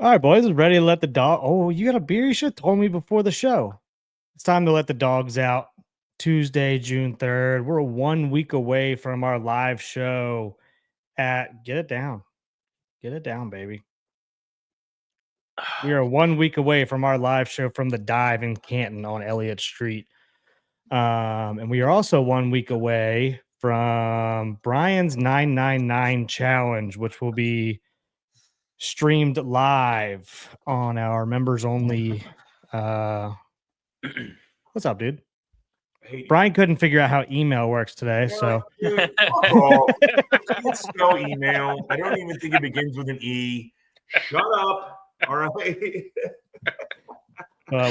All right, boys, ready to let the dog. Oh, you got a beer? You should have told me before the show. It's time to let the dogs out. Tuesday, June 3rd. We're 1 week away from our live show at Get It Down. Get It Down, baby. We are 1 week away from our live show from the Dive in Canton on Elliott Street. And we are also 1 week away from Brian's 999 challenge, which will be streamed live on our members only. What's up, dude? Brian couldn't figure out how email works today, so dude, I can't spell email. I don't even think it begins with an E. Shut up. All right.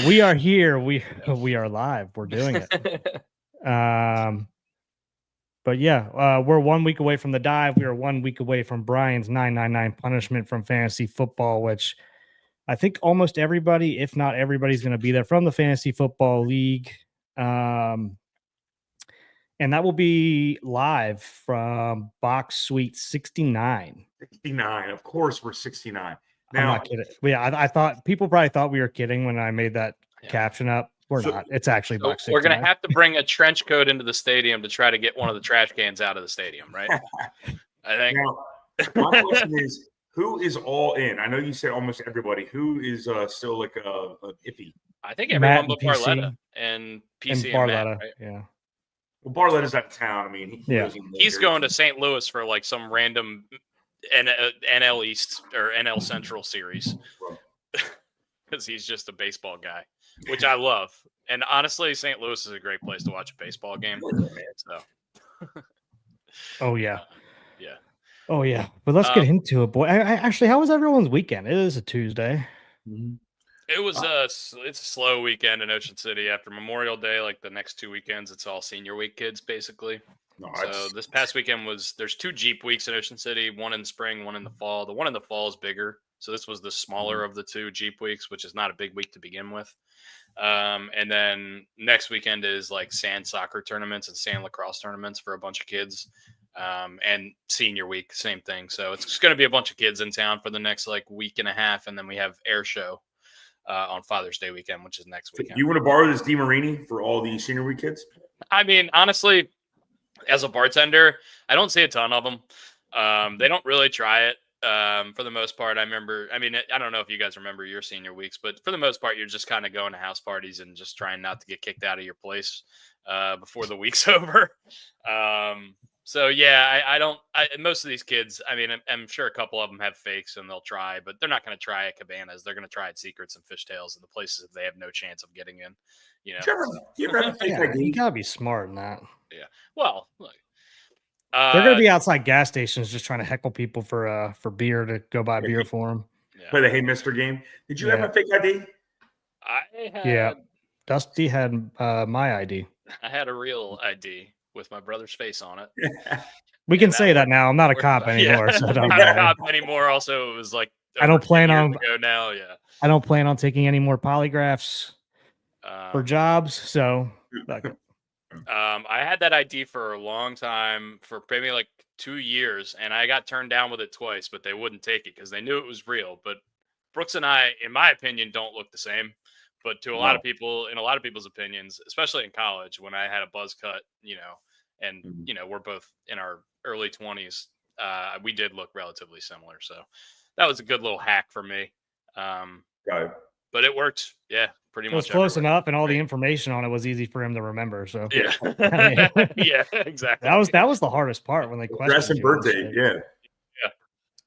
we are here. We are live. We're doing it. But yeah, we're 1 week away from the Dive. We are 1 week away from Brian's 999 punishment from fantasy football, which I think almost everybody, if not everybody's going to be there from the fantasy football league. And that will be live from box suite 69. 69. Of course, we're 69. Now, I'm not kidding. Yeah, I thought people probably thought we were kidding when I made that caption up. We're not. It's actually box 69. We're going to have to bring a trench coat into the stadium to try to get one of the trash cans out of the stadium, right? I think. Now, my question is, who is all in? I know you said almost everybody. Who is still like a iffy? I think everyone but Barletta and PC and Barletta, Matt, right? Yeah. Well, Barletta's out of town. I mean, he's going to St. Louis for like some random NL East or NL Central series because he's just a baseball guy, which I love. And honestly, St. Louis is a great place to watch a baseball game. So. Oh yeah. Yeah. Oh yeah. But let's get into it, boy. Actually, how was everyone's weekend? It is a Tuesday. Mm-hmm. It was it's a slow weekend in Ocean City after Memorial Day. Like the next 2 weekends, it's all senior week kids basically. So this past weekend there's 2 Jeep weeks in Ocean City, one in the spring, one in the fall. The one in the fall is bigger. So this was the smaller of the 2 Jeep weeks, which is not a big week to begin with. And then next weekend is like sand soccer tournaments and sand lacrosse tournaments for a bunch of kids. And senior week, same thing. So it's just going to be a bunch of kids in town for the next like week and a half. And then we have air show on Father's Day weekend, which is next weekend. You want to borrow this DeMarini for all the senior week kids? I mean, honestly, as a bartender, I don't see a ton of them. They don't really try it for the most part. I don't know if you guys remember your senior weeks, but for the most part, you're just kind of going to house parties and just trying not to get kicked out of your place before the week's over. So yeah, most of these kids, I mean, I'm sure a couple of them have fakes and they'll try, but they're not going to try at Cabanas. They're going to try at Secrets and Fishtails and the places that they have no chance of getting in. You know, you gotta be smart in that. Yeah. Well, look, they're gonna be outside gas stations just trying to heckle people for beer to go buy beer for them. Play the Hey Mister game. Did you have a fake ID? Dusty had my ID. I had a real ID with my brother's face on it. We can say that now. I'm not a cop anymore. So I'm not a cop anymore. Also, it was like I don't plan on go now. Yeah, I don't plan on taking any more polygraphs for jobs. So I had that ID for a long time, for maybe like 2 years, and I got turned down with it twice, but they wouldn't take it because they knew it was real. But Brooks and I, in my opinion, don't look the same. But to a lot of people, in a lot of people's opinions, especially in college, when I had a buzz cut, and we're both in our early 20s, we did look relatively similar. So that was a good little hack for me. But it worked. Yeah, pretty much. It was close enough, and all the information on it was easy for him to remember. So yeah, yeah, exactly. That was the hardest part when they questioned address and birthday. Yeah.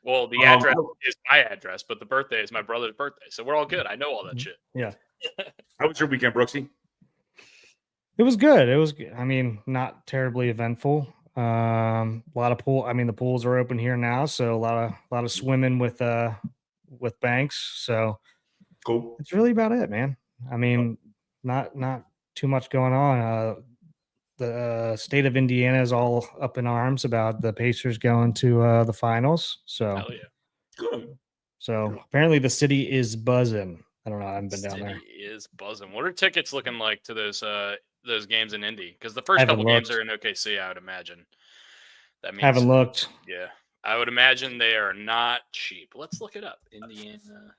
Well, the address is my address, but the birthday is my brother's birthday, so we're all good. I know all that shit. Yeah. How was your weekend, Brooksy? It was good. It was, I mean, not terribly eventful. A lot of pool. I mean, the pools are open here now, so a lot of swimming with Banks. So cool. It's really about it, man. I mean, not too much going on. The state of Indiana is all up in arms about the Pacers going to the finals. So, hell yeah. Good. So apparently the city is buzzing. I don't know. I haven't been down there. City is buzzing. What are tickets looking like to those games in Indy? Because the first couple games are in OKC, I would imagine. That means haven't looked. Yeah, I would imagine they are not cheap. Let's look it up. Indiana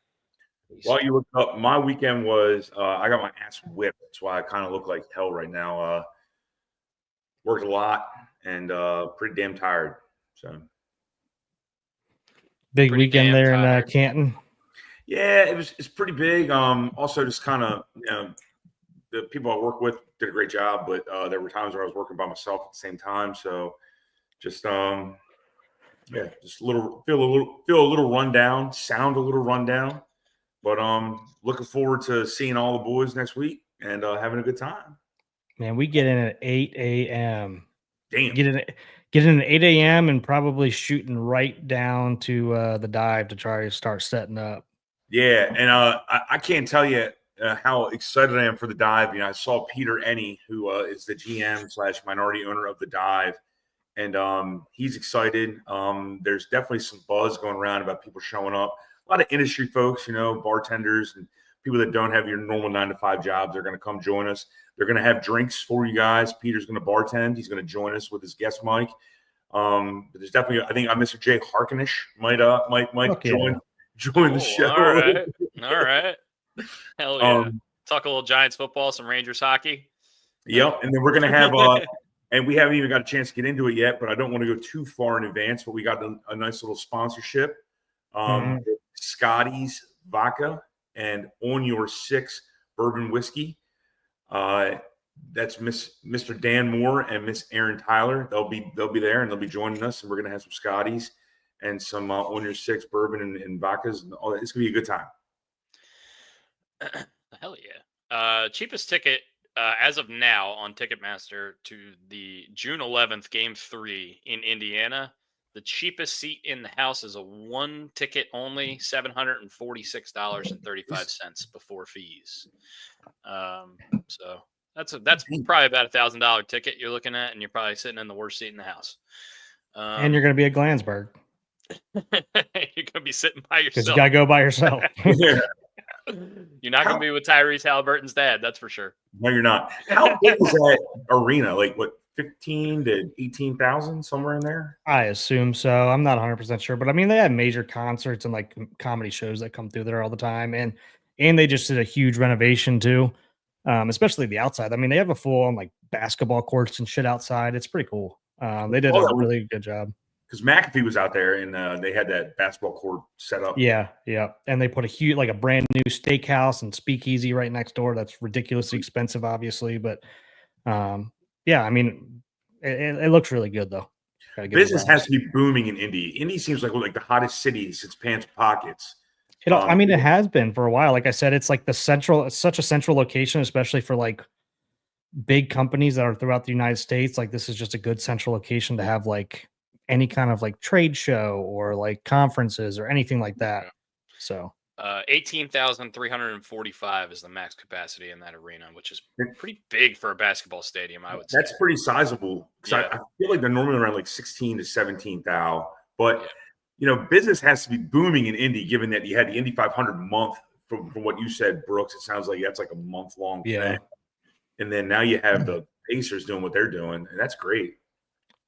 While you look up, my weekend was I got my ass whipped. That's why I kind of look like hell right now. Worked a lot and pretty damn tired. So big Pretty weekend damn there in tired. Canton. yeah, it's pretty big. Also just kind of the people I work with did a great job, but there were times where I was working by myself at the same time. So just just feel a little rundown, sound a little rundown. But looking forward to seeing all the boys next week and having a good time. Man, we get in at 8 a.m. Damn. Get in at 8 a.m. and probably shooting right down to the dive to try to start setting up. Yeah, and I can't tell you how excited I am for the dive. I saw Peter Ennie, who is the GM/minority owner of the dive, and he's excited. There's definitely some buzz going around about people showing up. A lot of industry folks, bartenders and people that don't have your normal 9-to-5 jobs are going to come join us. They're going to have drinks for you guys. Peter's going to bartend. He's going to join us with his guest mic. But there's definitely, I think, Mr. Jay Harkinish might join the show. All right. Hell yeah. Talk a little Giants football, some Rangers hockey. Yep. And then we're going to have, and we haven't even got a chance to get into it yet, but I don't want to go too far in advance, but we got a nice little sponsorship. Scotty's Vodka and On Your Six Bourbon Whiskey. That's Mr. Dan Moore and Miss Erin Tyler. They'll be there and they'll be joining us, and we're gonna have some Scotties and some On Your Six bourbon and vodkas, and all that. It's gonna be a good time. Hell yeah! Cheapest ticket as of now on Ticketmaster to the June 11th Game 3 in Indiana. The cheapest seat in the house is a one ticket only, $746.35 before fees. So that's probably about $1,000 ticket you're looking at, and you're probably sitting in the worst seat in the house. And you're going to be at Glansburg. You're going to be sitting by yourself. Because you got to go by yourself. You're not going to be with Tyrese Halliburton's dad, that's for sure. No, you're not. How big is that arena? Like what? 15 to 18,000, somewhere in there. I assume so. I'm not 100% sure, but I mean, they have major concerts and like comedy shows that come through there all the time, and they just did a huge renovation too, especially the outside. I mean, they have a full on like basketball courts and shit outside. It's pretty cool. They did a really good job. Because McAfee was out there and they had that basketball court set up. Yeah, and they put a brand new steakhouse and speakeasy right next door. That's ridiculously expensive, obviously, but yeah, I mean, it looks really good though. Business has to be booming in Indy. Indy seems like the hottest city since Pants Pockets. I mean, it has been for a while. Like I said, it's like it's such a central location, especially for like big companies that are throughout the United States. Like this is just a good central location to have like any kind of like trade show or like conferences or anything like that. So 18,345 is the max capacity in that arena, which is pretty big for a basketball stadium, I would say. That's pretty sizable. Yeah. I feel like they're normally around like 16 to 17,000. But, business has to be booming in Indy, given that you had the Indy 500 month from what you said, Brooks. It sounds like that's like a month-long thing. And then now you have the Pacers doing what they're doing, and that's great.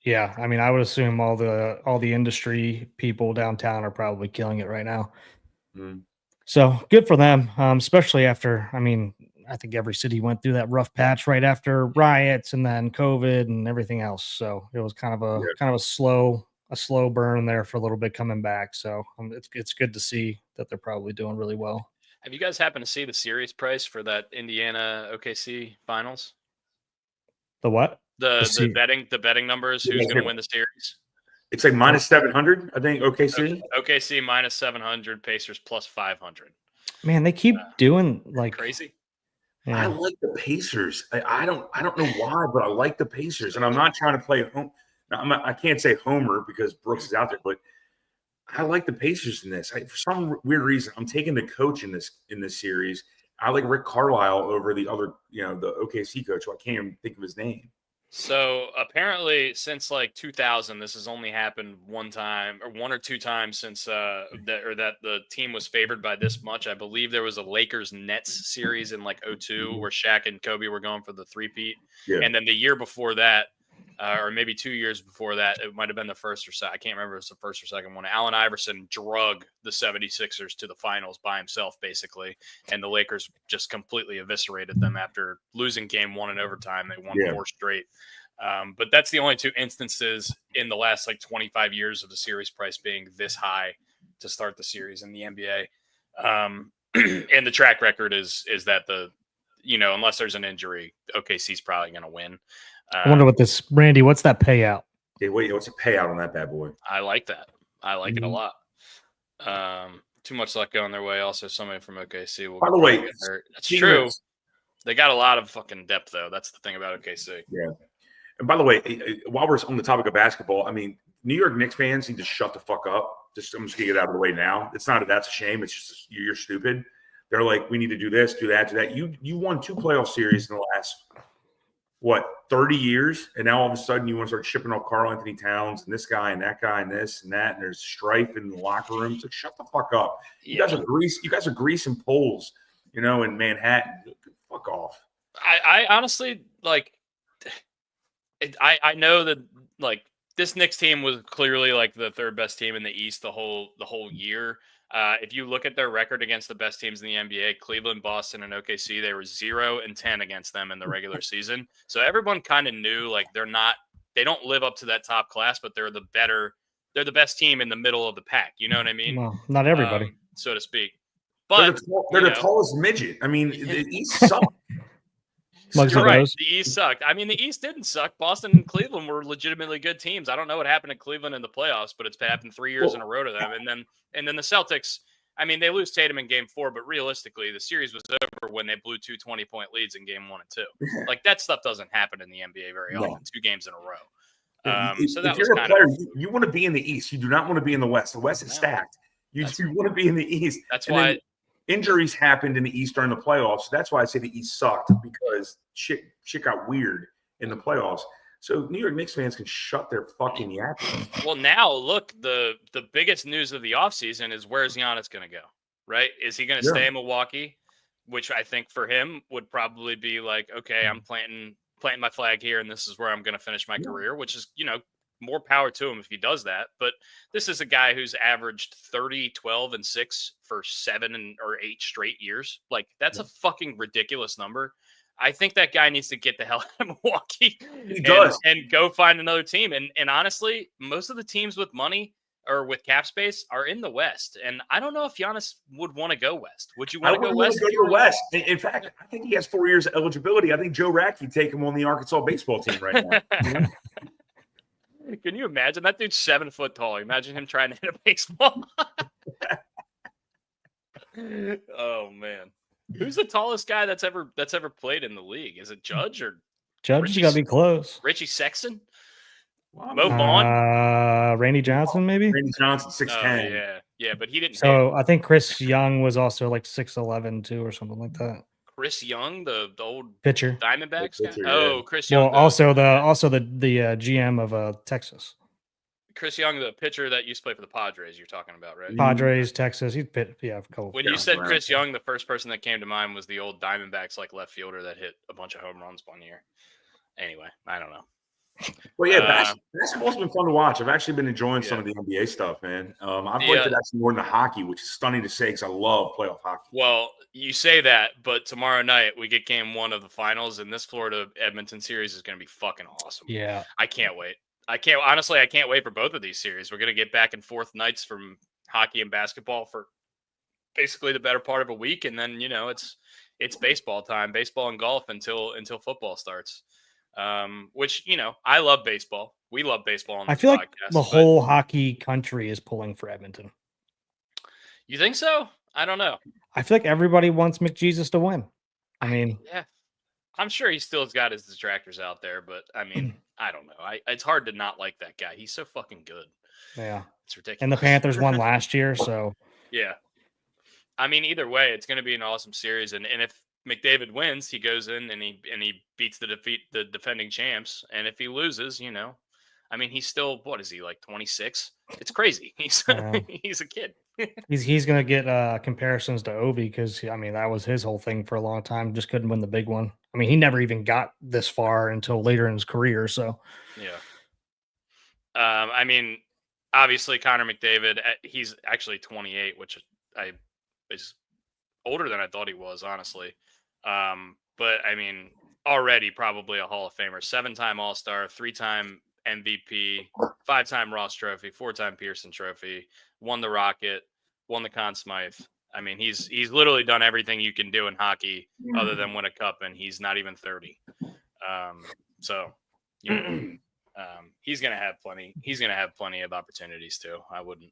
Yeah, I mean, I would assume all the industry people downtown are probably killing it right now. So good for them, especially after, I mean, I think every city went through that rough patch right after riots and then COVID and everything else. So it was kind of a slow burn there for a little bit coming back. So it's good to see that they're probably doing really well. Have you guys happened to see the series price for that Indiana OKC finals? The what? The betting numbers, who's going to win the series? It's like minus 700, I think. OKC. OKC minus 700, Pacers plus 500. Man, they keep doing like crazy. Yeah. I like the Pacers. I don't know why, but I like the Pacers, and I'm not trying to play home. I can't say homer because Brooks is out there, but I like the Pacers in this. For some weird reason, I'm taking the coach in this series. I like Rick Carlisle over the other, the OKC coach. I can't even think of his name. So apparently, since like 2000, this has only happened one or two times since that the team was favored by this much. I believe there was a Lakers-Nets series in like 2002 where Shaq and Kobe were going for the three-peat, and then the year before that, or maybe 2 years before that. It might have been the first or second. I can't remember if it was the first or second one. Allen Iverson drug the 76ers to the finals by himself, basically. And the Lakers just completely eviscerated them after losing game 1 in overtime. They won 4 straight. But that's the only 2 instances in the last 25 years of the series price being this high to start the series in the NBA. And the track record is that unless there's an injury, OKC's probably going to win. I wonder what this, Randy, what's that payout? Hey, wait, what's a payout on that bad boy? I like that. I like it a lot. Too much luck going their way. Also, somebody from OKC will. By the way, that's true. They got a lot of fucking depth, though. That's the thing about OKC. Yeah. And by the way, while we're on the topic of basketball, I mean, New York Knicks fans need to shut the fuck up. I'm just going to get it out of the way now. It's not that's a shame. It's just you're stupid. They're like, we need to do this, do that, do that. You won 2 playoff series in the last 30 years, and now all of a sudden you want to start shipping off Karl Anthony Towns and this guy and that guy and this and that, and there's strife in the locker room. So shut the fuck up. You guys are greasing poles, in Manhattan. Fuck off. I honestly I know that this Knicks team was clearly the 3rd best team in the East the whole year. If you look at their record against the best teams in the NBA, Cleveland, Boston, and OKC, they were 0-10 against them in the regular season. So everyone kind of knew they don't live up to that top class, but they're the best team in the middle of the pack. You know what I mean? Well, not everybody, so to speak. But they're the tallest midget. I mean, the East sucks. You're right. The East sucked. I mean, the East didn't suck. Boston and Cleveland were legitimately good teams. I don't know what happened to Cleveland in the playoffs, but it's happened 3 years in a row to them. And then the Celtics, I mean, they lose Tatum in game 4, but realistically, the series was over when they blew 2 20-point leads in game 1 and 2. That stuff doesn't happen in the NBA very often, 2 games in a row. So that if you're a player, you want to be in the East. You do not want to be in the West. The West is stacked. You want to be in the East. That's why injuries happened in the East during the playoffs. That's why I say the East sucked, because shit got weird in the playoffs. So New York Knicks fans can shut their fucking yapping. Well, now look, the biggest news of the offseason is where's Giannis going to go, right? Is he going to stay in Milwaukee, which I think for him would probably be okay, I'm planting my flag here, and this is where I'm going to finish my career, which is, more power to him if he does that. But this is a guy who's averaged 30, 12, and 6 for 7 or 8 straight years. That's a fucking ridiculous number. I think that guy needs to get the hell out of Milwaukee and go find another team. And honestly, most of the teams with money or with cap space are in the West. And I don't know if Giannis would want to go West. Would you want to go West? Go to the West. In fact, I think he has 4 years of eligibility. I think Joe Rack would take him on the Arkansas baseball team right now. Can you imagine? That dude's 7 foot tall. Imagine him trying to hit a baseball. Oh man. Who's the tallest guy that's ever played in the league? Is it Judge or Judge? You gotta be close. Richie Sexton? Wow. Mo Vaughn? Randy Johnson, maybe? Randy Johnson, 6'10". Yeah, but he didn't. So I think Chris Young was also 6'11" too, or something like that. Chris Young, the old pitcher, Diamondbacks guy. Chris Young. Well, also the GM of Texas. Chris Young, the pitcher that used to play for the Padres, you're talking about, right? Padres, Texas. He's a couple. When you said Chris Young, the first person that came to mind was the old Diamondbacks left fielder that hit a bunch of home runs one year. Anyway, I don't know. Well, yeah, basketball's been fun to watch. I've actually been enjoying some of the NBA stuff, man. I've liked it actually more than the hockey, which is stunning to say because I love playoff hockey. Well, you say that, but tomorrow night we get game 1 of the finals, and this Florida-Edmonton series is going to be fucking awesome. Yeah. I can't wait. I can't wait for both of these series. We're going to get back and forth nights from hockey and basketball for basically the better part of a week, and then it's baseball time, baseball and golf until football starts. Which I love baseball. We love baseball. On I feel like the whole hockey country is pulling for Edmonton. You think so? I don't know. I feel like everybody wants McJesus to win. I mean, yeah, I'm sure he still has got his detractors out there, but I mean, I don't know. It's hard to not like that guy. He's so fucking good. Yeah, it's ridiculous. And the Panthers won last year, so yeah. I mean, either way, it's going to be an awesome series, and if McDavid wins, he goes in and he beats the defending champs. And if he loses, I mean, he's still, what is he, 26? It's crazy. He's he's a kid. He's gonna get comparisons to Ovi because I mean that was his whole thing for a long time. Just couldn't win the big one. I mean, he never even got this far until later in his career. So yeah. I mean, obviously Connor McDavid, he's actually 28, which is older than I thought he was, honestly. But I mean, already probably a Hall of Famer, 7-time All-Star, 3-time MVP, 5-time Ross Trophy, 4-time Pearson Trophy, won the Rocket, won the Conn Smythe. I mean, he's literally done everything you can do in hockey other than win a cup, and he's not even 30. So, you know, he's gonna have plenty. He's gonna have plenty of opportunities too. I wouldn't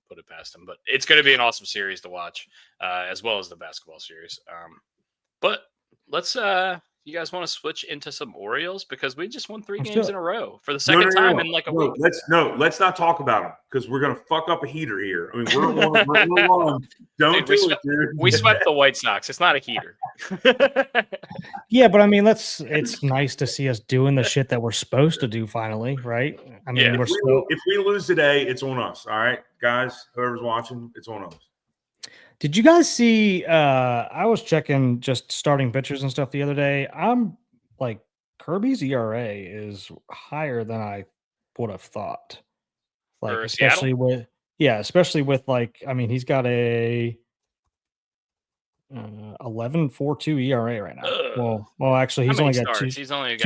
put it past him, but it's going to be an awesome series to watch, as well as the basketball series. But let's. You guys want to switch into some Orioles because we just won 3 games in a row for the second time in like a week. Let's not talk about them because we're gonna fuck up a heater here. I mean, we're on. Don't do it, dude. We swept the White Sox. It's not a heater. Yeah, but I mean, it's nice to see us doing the shit that we're supposed to do finally, right? I mean, if we lose today, it's on us. All right, guys, whoever's watching, it's on us. Did you guys see? I was checking just starting pitchers and stuff the other day. I'm like, Kirby's ERA is higher than I would have thought. Like, especially with like, I mean, he's got a 11.42 ERA right now. Well, actually, he's only got two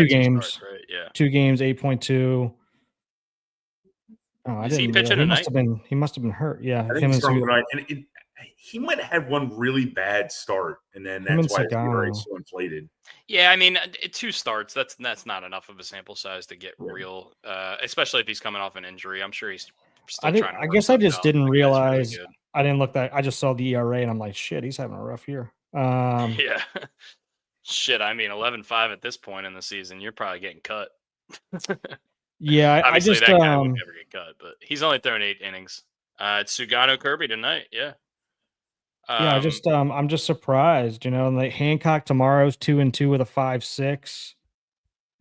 games. Starts, right? Yeah, 2 games, 8.2. Oh, Is he pitching tonight? He must have been hurt. Yeah, I think he's starting tonight. And he might have had one really bad start, and then that's why his ERA is so inflated. Yeah, I mean, 2 starts. That's not enough of a sample size to get real, especially if he's coming off an injury. I'm sure he's still trying to. I guess I just didn't realize. Really I didn't look that. I just saw the ERA, and I'm like, shit, he's having a rough year. Yeah. Shit, I mean, 11-5 at this point in the season, you're probably getting cut. Yeah, obviously that guy would never get cut, but he's only thrown 8 innings. It's Sugano Kirby tonight. Yeah. Yeah, I'm just surprised, you know. Like Hancock tomorrow's 2-2 with a 5.6,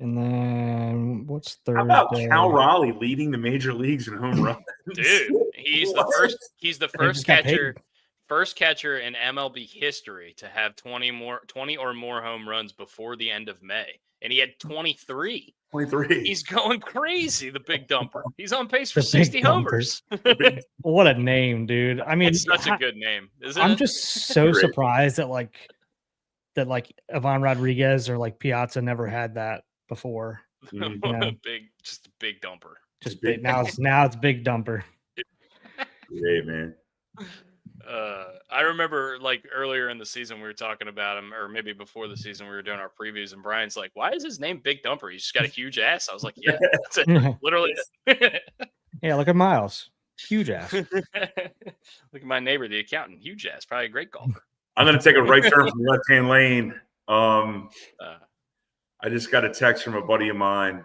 and then what's Thursday? How about Cal Raleigh leading the major leagues in home runs? Dude, he's the first. He's the first catcher in MLB history to have 20 or more home runs before the end of May, and he had 23. 23. He's going crazy, the big dumper. He's on pace for 60 homers. What a name, dude. I mean, it's such a good name, isn't it? I'm just so surprised that Ivan Rodriguez or like Piazza never had that before. Just a big dumper. Just big. Now it's big dumper. Great, man. I remember like earlier in the season we were talking about him, or maybe before the season we were doing our previews, and Brian's like, "Why is his name Big Dumper? He's just got a huge ass." I was like, "Yeah, that's it. Literally." Yeah, look at Miles, huge ass. Look at my neighbor, the accountant, huge ass, probably a great golfer. I'm gonna take a right turn from the left-hand lane. I just got a text from a buddy of mine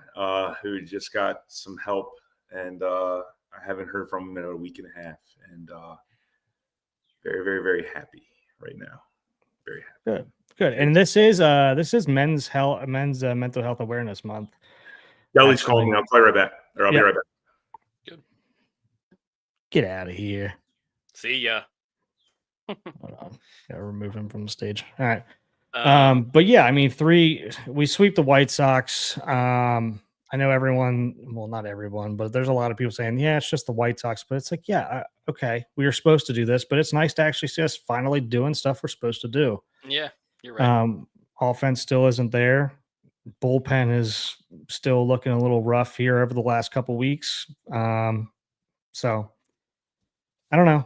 who just got some help, and I haven't heard from him in a week and a half, and very, very, very happy right now. Very happy. Good. And this is men's mental health awareness month. Kelly's calling me. I'll play right back. Or I'll be right back. Good. Get out of here. See ya. Hold on. Gotta remove him from the stage. All right. But yeah, I mean, we sweep the White Sox. I know everyone, well, not everyone, but there's a lot of people saying, yeah, it's just the White Sox. But it's like, yeah, okay, we were supposed to do this, but it's nice to actually see us finally doing stuff we're supposed to do. Yeah, you're right. Offense still isn't there. Bullpen is still looking a little rough here over the last couple weeks. So I don't know.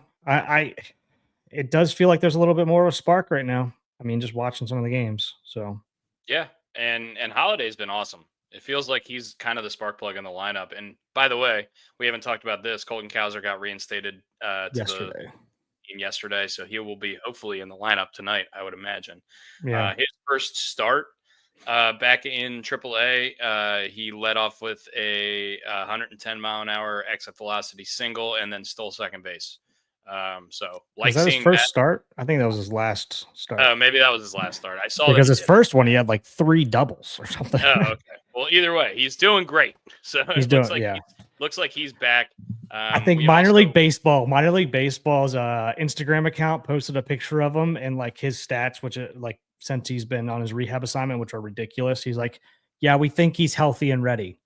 It does feel like there's a little bit more of a spark right now. I mean, just watching some of the games. So yeah, and Holiday's been awesome. It feels like he's kind of the spark plug in the lineup. And by the way, we haven't talked about this. Colton Cowser got reinstated yesterday, so he will be hopefully in the lineup tonight, I would imagine. Yeah. His first start back in AAA, he led off with a 110 mile an hour exit velocity single, and then stole second base. So like, was that his first start? I think that was his last start. Oh, maybe that was his last start. I saw because his first one he had like 3 doubles or something. Oh, okay. Well, either way, he's doing great. So he's doing, yeah. looks like he's back. I think minor league baseball's Instagram account posted a picture of him and like his stats, which like since he's been on his rehab assignment, which are ridiculous. He's like, yeah, we think he's healthy and ready.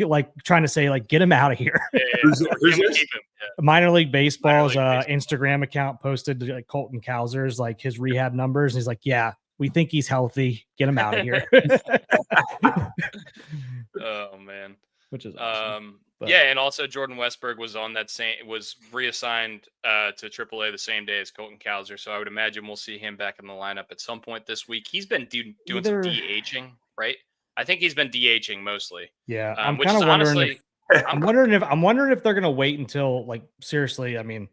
like trying to say, like, get him out of here. Who's this? Minor league baseball's Instagram account posted like Colton Cowser's like his rehab numbers. And he's like, yeah, we think he's healthy. Get him out of here. Oh man. Which is awesome. Yeah, and also Jordan Westberg was reassigned to AAA the same day as Colton Cowser, so I would imagine we'll see him back in the lineup at some point this week. He's been doing some DHing, right? I think he's been DHing mostly. Yeah, I'm kind of wondering. I'm wondering if they're gonna wait until like seriously. I mean,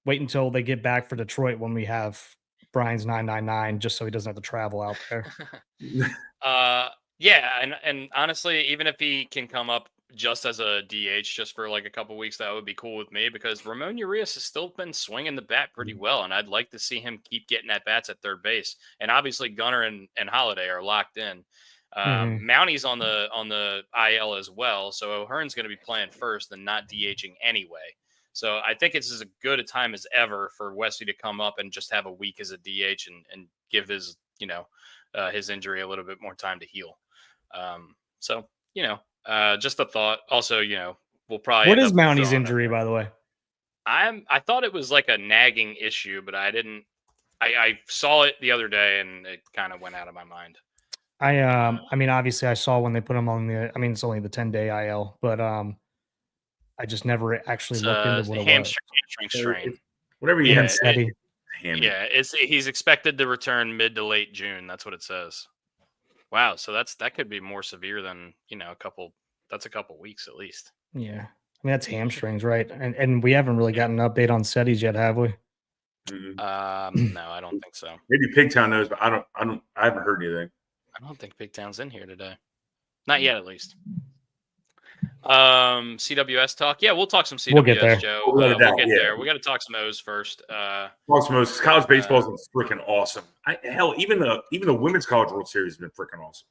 wait until they get back for Detroit when we have Brian's 999, just so he doesn't have to travel out there. Yeah, and honestly, even if he can come up just as a DH just for like a couple weeks, that would be cool with me because Ramon Urias has still been swinging the bat pretty well, and I'd like to see him keep getting at bats at third base. And obviously Gunnar and Holiday are locked in. Mounty's on the IL as well, so O'Hearn's going to be playing first and not DHing anyway. So I think it's as good a time as ever for Westy to come up and just have a week as a DH and give his his injury a little bit more time to heal. So just a thought. Also, we'll probably. What is Mounty's injury, by the way? I thought it was like a nagging issue, but I didn't. I saw it the other day and it kind of went out of my mind. I mean, obviously, I saw when they put him on the. I mean, it's only the 10-day IL, but I just never actually looked into what it was. Hamstring strain. Whatever you have said. Yeah, he's expected to return mid to late June. That's what it says. Wow, so that could be more severe than a couple. That's a couple weeks at least. Yeah, I mean that's hamstrings, right? And we haven't really gotten an update on Setties yet, have we? No, I don't think so. Maybe Pigtown knows, but I haven't heard anything. I don't think Pigtown's in here today. Not yet, at least. CWS talk. Yeah, we'll talk some CWS, we'll get there. Joe. We'll get there. We got to talk some O's first. Talk some O's. College baseball has been freaking awesome. Even the women's college World Series has been freaking awesome.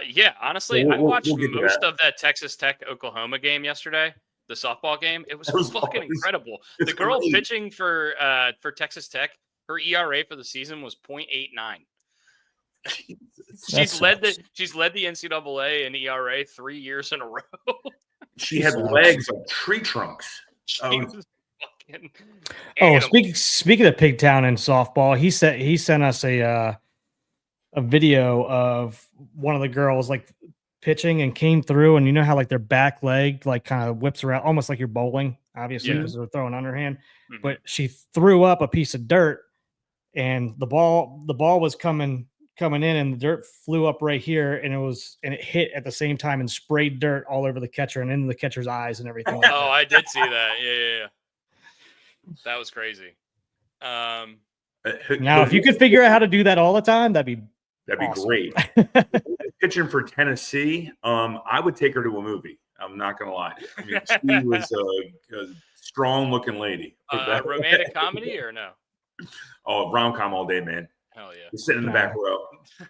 Yeah, honestly, I watched most of that Texas Tech Oklahoma game yesterday. The softball game. It was fucking incredible. The girl pitching for Texas Tech, her ERA for the season was .89. She's led the NCAA in ERA 3 years in a row. She had legs like tree trunks. Speaking of Pigtown and softball, he sent us a video of one of the girls like pitching and came through, and you know how like their back leg like kind of whips around almost like you're bowling, obviously because they're throwing underhand. But she threw up a piece of dirt, and the ball was coming in, and the dirt flew up right here, and it hit at the same time and sprayed dirt all over the catcher and into the catcher's eyes and everything. Like that. I did see that. Yeah. That was crazy. Now, if you could figure out how to do that all the time, that'd be awesome. Great. Pitching for Tennessee, I would take her to a movie. I'm not gonna lie. I mean, she was a strong-looking lady. Romantic comedy or no? Oh, rom-com all day, man. Hell yeah! You're sitting in the back row.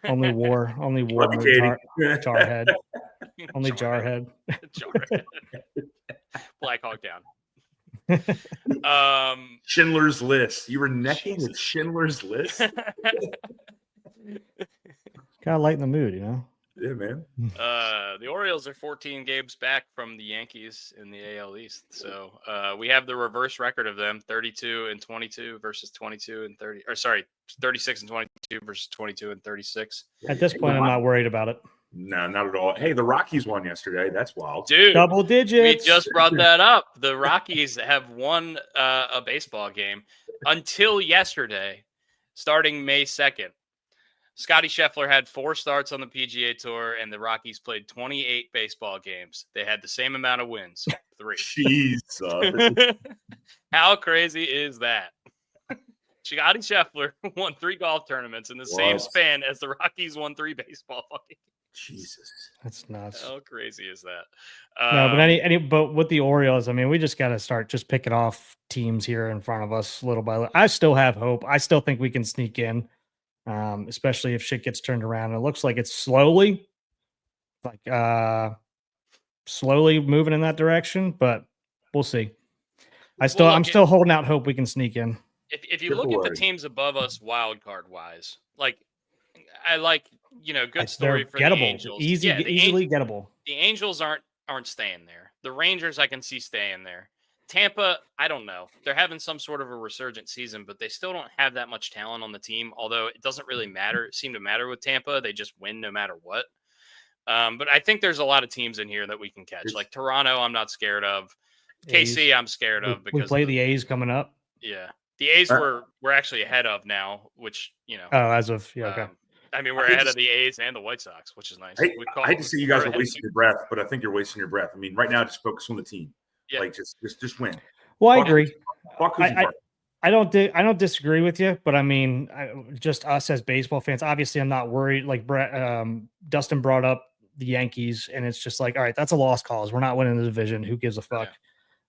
Only war. Jarhead. Only Jarhead. Jarhead. Black Hawk Down. Schindler's List. You were necking with Schindler's List. Gotta lighten the mood, Yeah, man. The Orioles are 14 games back from the Yankees in the AL East. So we have the reverse record of them, 32-22 versus 22-30. Or sorry, 36-22 versus 22-36. At this point, I'm not worried about it. No, not at all. Hey, the Rockies won yesterday. That's wild. Dude, double digits. We just brought that up. The Rockies have won a baseball game until yesterday, starting May 2nd. Scotty Scheffler had 4 starts on the PGA Tour, and the Rockies played 28 baseball games. They had the same amount of wins, 3. Jesus. How crazy is that? Scotty Scheffler won 3 golf tournaments in the same span as the Rockies won 3 baseball fucking games. Jesus. That's nuts. How crazy is that? No, but with the Orioles, I mean, we just got to start just picking off teams here in front of us little by little. I still have hope. I still think we can sneak in. Especially if shit gets turned around. It looks like it's slowly. Like slowly moving in that direction, but we'll see. I'm still holding out hope we can sneak in. If you look at the teams above us wild card wise, like I like, good story for gettable, the Angels. Easily gettable. The Angels aren't staying there. The Rangers I can see staying there. Tampa, I don't know. They're having some sort of a resurgent season, but they still don't have that much talent on the team. Although it doesn't really seem to matter with Tampa. They just win no matter what. But I think there's a lot of teams in here that we can catch. Like Toronto, I'm not scared of. KC, I'm scared of because we play the A's coming up. Yeah, the A's we're actually ahead of now, which as of okay. I mean, we're ahead of the A's and the White Sox, which is nice. I hate to see you guys are wasting your breath, but I think you're wasting your breath. I mean, right now, just focus on the team. Yeah. Like just win. Well, I agree. I don't disagree with you, but I mean, just us as baseball fans. Obviously, I'm not worried. Like Dustin brought up the Yankees, and it's just like, all right, that's a lost cause. We're not winning the division. Who gives a fuck? Yeah.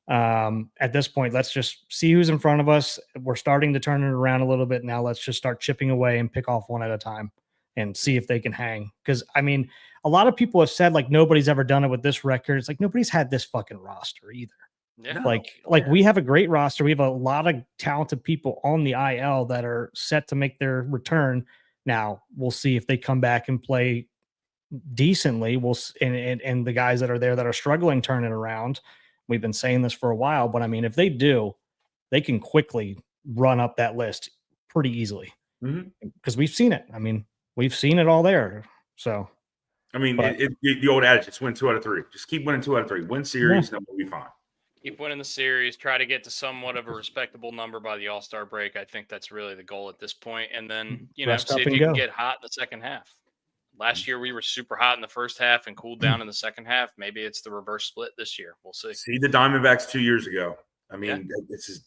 At this point, let's just see who's in front of us. We're starting to turn it around a little bit now. Let's just start chipping away and pick off one at a time and see if they can hang. Because I mean, a lot of people have said like nobody's ever done it with this record. It's like nobody's had this fucking roster either. Yeah. Like we have a great roster. We have a lot of talented people on the IL that are set to make their return. Now we'll see if they come back and play decently. And the guys that are there that are struggling turn it around. We've been saying this for a while, but I mean, if they do, they can quickly run up that list pretty easily because we've seen it. I mean, we've seen it all there. So, I mean, the old adage, it's win 2 out of 3. Just keep winning 2 out of 3. Win series, then we'll be fine. Keep winning the series. Try to get to somewhat of a respectable number by the All-Star break. I think that's really the goal at this point. And then, see if you can get hot in the second half. Last year we were super hot in the first half and cooled down in the second half. Maybe it's the reverse split this year. We'll see. See the Diamondbacks 2 years ago. I mean, that's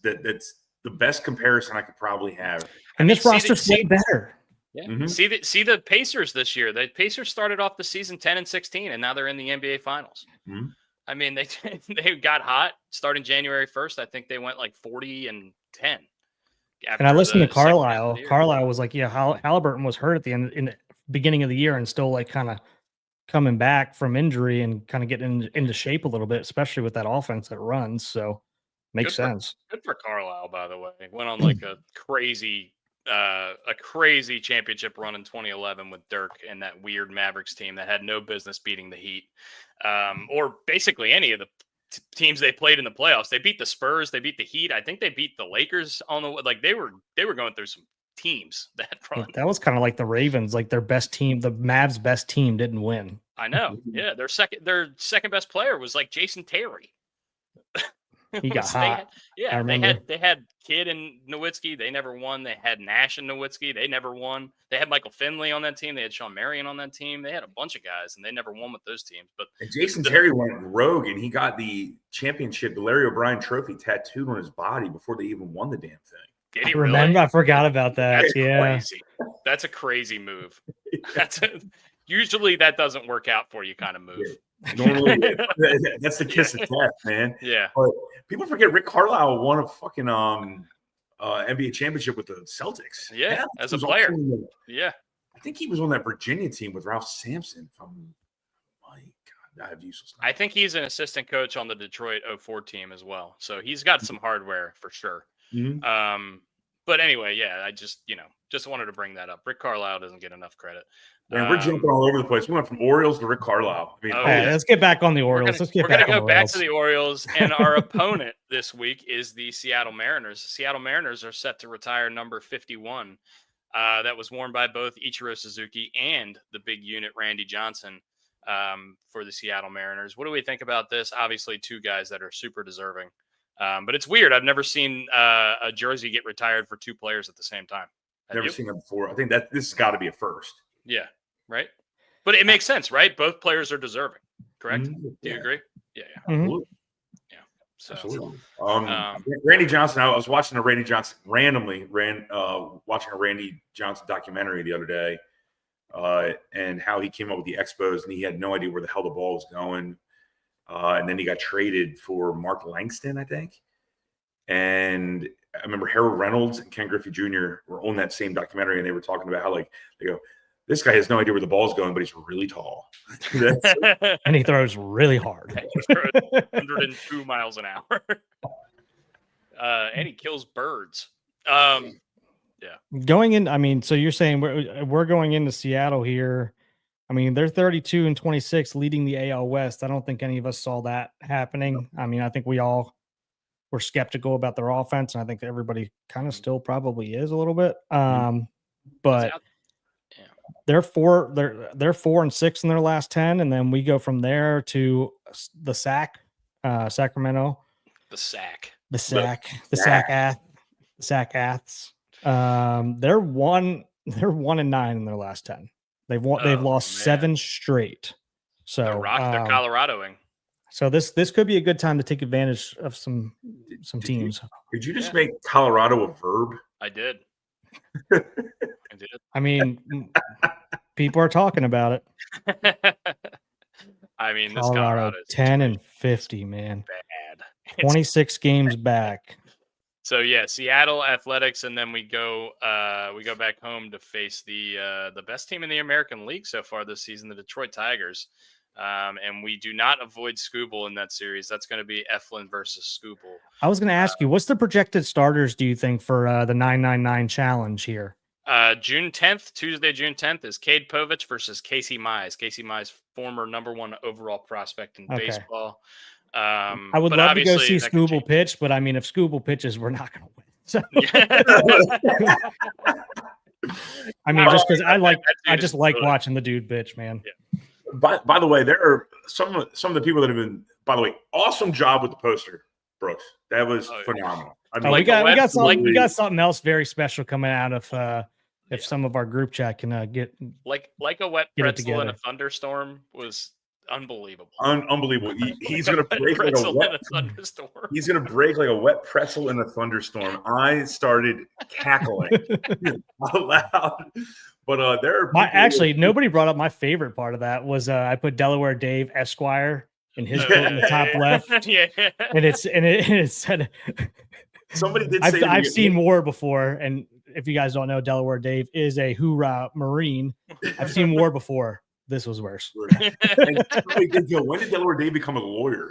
the best comparison I could probably have. And this roster's way better. Yeah. Mm-hmm. See the Pacers this year. The Pacers started off the season 10-16, and now they're in the NBA Finals. Mm-hmm. I mean, they got hot starting January 1st. I think they went like 40-10. And I listened to Carlisle. Carlisle was like, "Yeah, Halliburton was hurt at the end in the beginning of the year, and still like kind of coming back from injury and kind of getting into shape a little bit, especially with that offense that runs." So makes sense. Good for Carlisle, by the way. Went on like a crazy championship run in 2011 with Dirk and that weird Mavericks team that had no business beating the Heat, or basically any of the teams they played in the playoffs. They beat the Spurs, they beat the Heat. I think they beat the Lakers on the they were going through some teams that run. That was kind of like the Ravens, like their best team, the Mavs' best team didn't win. I know. Yeah, their second best player was like Jason Terry. He got hot. They had Kidd and Nowitzki. They never won. They had Nash and Nowitzki. They never won. They had Michael Finley on that team. They had Sean Marion on that team. They had a bunch of guys, and they never won with those teams. But Jason Terry went rogue, and he got the championship, the Larry O'Brien trophy, tattooed on his body before they even won the damn thing. Did he remember? Really? I forgot about that. That's crazy. That's a crazy move. Usually that doesn't work out for you kind of move. Yeah. Normally, that's the kiss of death, man. Yeah. But people forget Rick Carlisle won a fucking NBA championship with the Celtics. Yeah, as a player. Yeah. I think he was on that Virginia team with Ralph Sampson from. My God, I have useless. I think he's an assistant coach on the Detroit 04 team as well. So he's got some hardware for sure. Mm-hmm. But anyway, yeah, I just wanted to bring that up. Rick Carlisle doesn't get enough credit. Man, we're jumping all over the place. We went from Orioles to Rick Carlisle. I mean, let's get back on the Orioles. We're going to go back to the Orioles, and our opponent this week is the Seattle Mariners. The Seattle Mariners are set to retire number 51. That was worn by both Ichiro Suzuki and the big unit Randy Johnson for the Seattle Mariners. What do we think about this? Obviously, two guys that are super deserving. But it's weird. I've never seen a jersey get retired for two players at the same time. Never seen that before. I think that this has got to be a first. Yeah, right. But it makes sense, right? Both players are deserving, correct? Mm-hmm. Do you agree? Yeah. Absolutely. Yeah. So, absolutely. Randy Johnson. I was watching watching a Randy Johnson documentary the other day, and how he came up with the Expos, and he had no idea where the hell the ball was going. And then he got traded for Mark Langston, I think. And I remember Harold Reynolds and Ken Griffey Jr. were on that same documentary, and they were talking about how, like, they go, This guy has no idea where the ball's going, but he's really tall. And he throws really hard. 102 miles an hour. And he kills birds. Yeah. Going in, I mean, so you're saying we're going into Seattle here. I mean, they're 32-26 leading the AL West. I don't think any of us saw that happening. I mean, I think we all were skeptical about their offense, and I think everybody kind of still probably is a little bit. But they're 4-6 in their last 10, and then we go from there to the Sacramento, the Sac Aths. They're 1-9 in their last 10. They've lost 7 straight. So they're Coloradoing. So this could be a good time to take advantage of some teams. Did you just make Colorado a verb? I did. I mean, people are talking about it. I mean, this Colorado 10-50, man. Bad. 26 games back. So yeah, Seattle Athletics, and then we go back home to face the best team in the American League so far this season, the Detroit Tigers. And we do not avoid Scooble in that series. That's going to be Eflin versus Scooble. I was going to ask you, what's the projected starters, do you think, for the 999 challenge here? June 10th, Tuesday, June 10th, is Cade Povich versus Casey Mize. Casey Mize, former #1 overall prospect in baseball. I would love to go see Scooble pitch, but I mean, if Scooble pitches, we're not going to win. So. I mean, just because I just like watching the dude pitch, man. Yeah. By the way, there are some of the people that have been. By the way, awesome job with the poster, Brooks. That was phenomenal. I mean, we got something else very special coming out of if some of our group chat can get like a wet pretzel in a thunderstorm was unbelievable. Unbelievable. He's gonna break like a wet thunderstorm. He's gonna break like a wet pretzel in a thunderstorm. I started cackling out loud. But there are actually nobody brought up my favorite part of that was I put Delaware Dave Esquire in his quote in the top left. Yeah. And it said somebody did say I've seen war before, and if you guys don't know, Delaware Dave is a hoorah Marine. I've seen war before. This was worse. And when did Delaware Dave become a lawyer?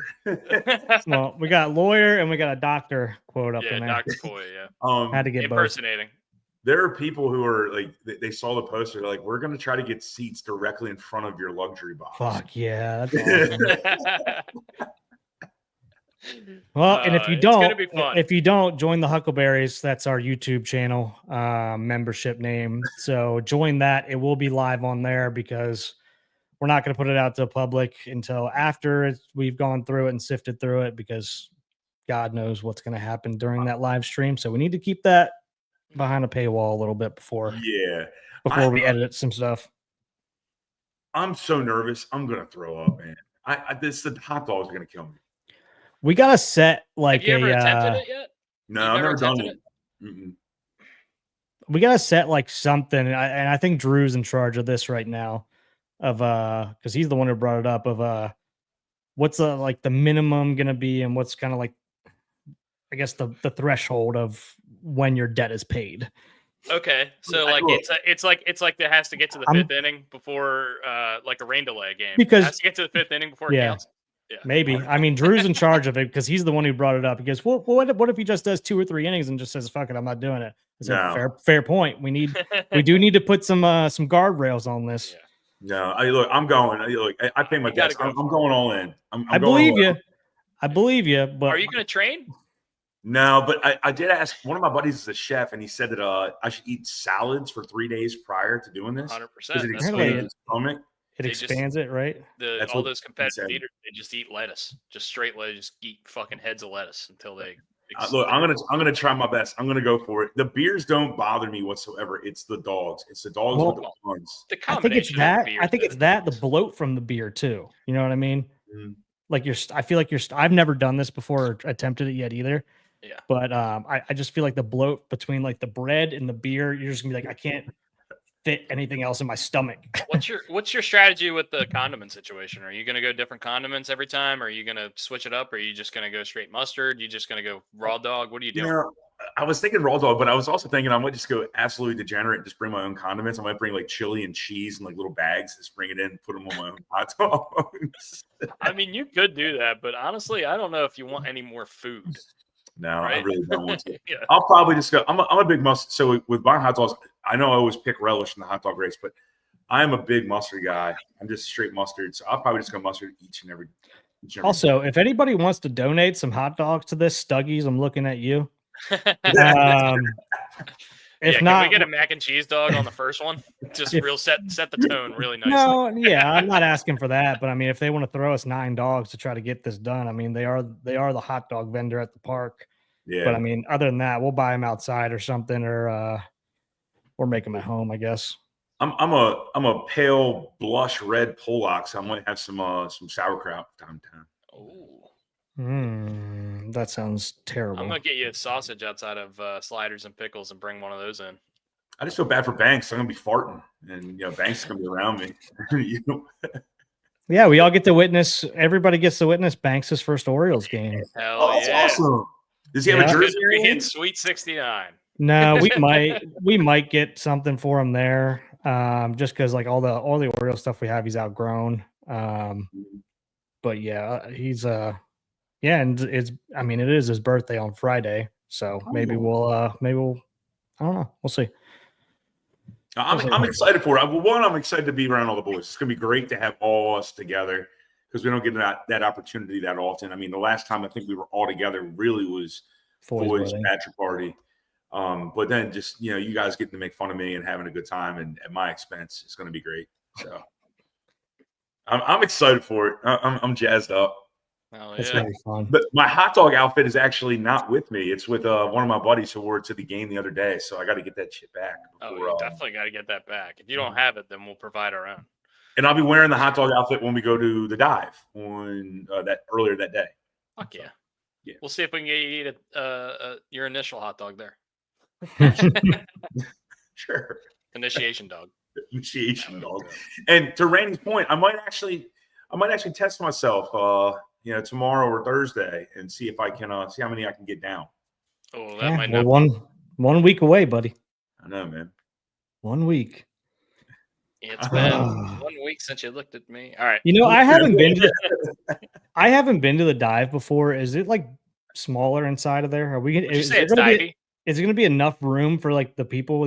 Well, we got lawyer and we got a doctor quote up in there. Dr. Foy, yeah. Had to get impersonating. Both. There are people who are like, they saw the poster. They're like, we're going to try to get seats directly in front of your luxury box. Fuck yeah. That's awesome. Well, and if you don't join the Huckleberries, that's our YouTube channel membership name. So join that. It will be live on there because we're not going to put it out to the public until after we've gone through it and sifted through it, because God knows what's going to happen during that live stream. So we need to keep that behind a paywall a little bit before we edit some stuff. I'm so nervous. I'm going to throw up, man. The hot dogs are going to kill me. We got to set like Have you ever attempted it yet? No, I've never done it. We got to set like something. And I think Drew's in charge of this right now of, cause he's the one who brought it up of, what's like the minimum going to be and what's kind of like, I guess the threshold of when your debt is paid. Okay, so like it's like it has to get to the fifth inning before like a rain delay game. Because it has to get to the fifth inning before it counts. Yeah, maybe. I mean, Drew's in charge of it because he's the one who brought it up. He goes, "Well, what if he just does 2 or 3 innings and just says fuck it, I'm not doing it?" I said, fair point. We do need to put some guardrails on this. Yeah. No, I'm going. I pay my debts. I'm going all in. I believe you. I believe you. But are you going to train? No, but I did ask one of my buddies is a chef, and he said that I should eat salads for 3 days prior to doing this. 100%. Because it expands the stomach. It expands it, right? All those competitive eaters, they just eat lettuce, just straight lettuce, just eat fucking heads of lettuce until they. Look, I'm gonna try my best. I'm gonna go for it. The beers don't bother me whatsoever. It's the dogs. It's the dogs with the buns. I think it's that. I think it's that the bloat from the beer too. You know what I mean? Mm-hmm. Like I feel like I've never done this before or attempted it yet either. Yeah. But I just feel like the bloat between like the bread and the beer, you're just gonna be like, I can't fit anything else in my stomach. What's your strategy with the condiment situation? Are you gonna go different condiments every time? Are you gonna switch it up? Or are you just gonna go straight mustard? You just gonna go raw dog? What are you doing? I was thinking raw dog, but I was also thinking I might just go absolutely degenerate and just bring my own condiments. I might bring like chili and cheese and like little bags, just bring it in, put them on my own hot dogs. I mean, you could do that, but honestly, I don't know if you want any more food. No, right? I really don't want to. Yeah. I'll probably just go. I'm a big mustard. So with buying hot dogs, I know I always pick relish in the hot dog race, but I'm a big mustard guy. I'm just straight mustard. So I'll probably just go mustard each and every. Also, if anybody wants to donate some hot dogs to this, Stuggies, I'm looking at you. If can not, we get a mac and cheese dog on the first one? Just real set the tone really nicely. No, yeah, I'm not asking for that, but I mean, if they want to throw us 9 dogs to try to get this done, I mean, they are the hot dog vendor at the park. Yeah. But I mean, other than that, we'll buy them outside or something, or make them at home, I guess. I'm a pale blush red Pollock, so I might have some sauerkraut time to time. Oh, that sounds terrible. I'm gonna get you a sausage outside of Sliders and Pickles and bring one of those in. I just feel bad for Banks. I'm gonna be farting, and Banks is gonna be around me. Yeah, we all get to witness. Everybody gets to witness Banks' first Orioles game. Hell that's yeah. awesome. Does he have a jersey? We hit Sweet 69. No, we might get something for him there. Just because like all the Orioles stuff we have, he's outgrown. But yeah, he's and it is his birthday on Friday, so maybe we'll I don't know, we'll see. I'm excited for it. I'm excited to be around all the boys. It's gonna be great to have all us together because we don't get that opportunity that often. I mean, the last time I think we were all together really was Foy's bachelor party. But then just you guys getting to make fun of me and having a good time and at my expense is going to be great. So I'm excited for it. I'm jazzed up. It's gonna be fun. But my hot dog outfit is actually not with me. It's with one of my buddies who wore it to the game the other day. So I got to get that shit back. You definitely got to get that back. If you don't have it, then we'll provide our own. And I'll be wearing the hot dog outfit when we go to the dive on earlier that day. Fuck yeah. Yeah. We'll see if we can get you to eat your initial hot dog there. Sure. Initiation dog. Initiation dog. And to Randy's point, I might actually test myself tomorrow or Thursday and see if I can see how many I can get down. Oh, that might not one week away, buddy. I know, man. 1 week. It's been 1 week since you looked at me. All right. I haven't been to the dive before. Is it like smaller inside of there? Are we gonna is it going to be enough room for like the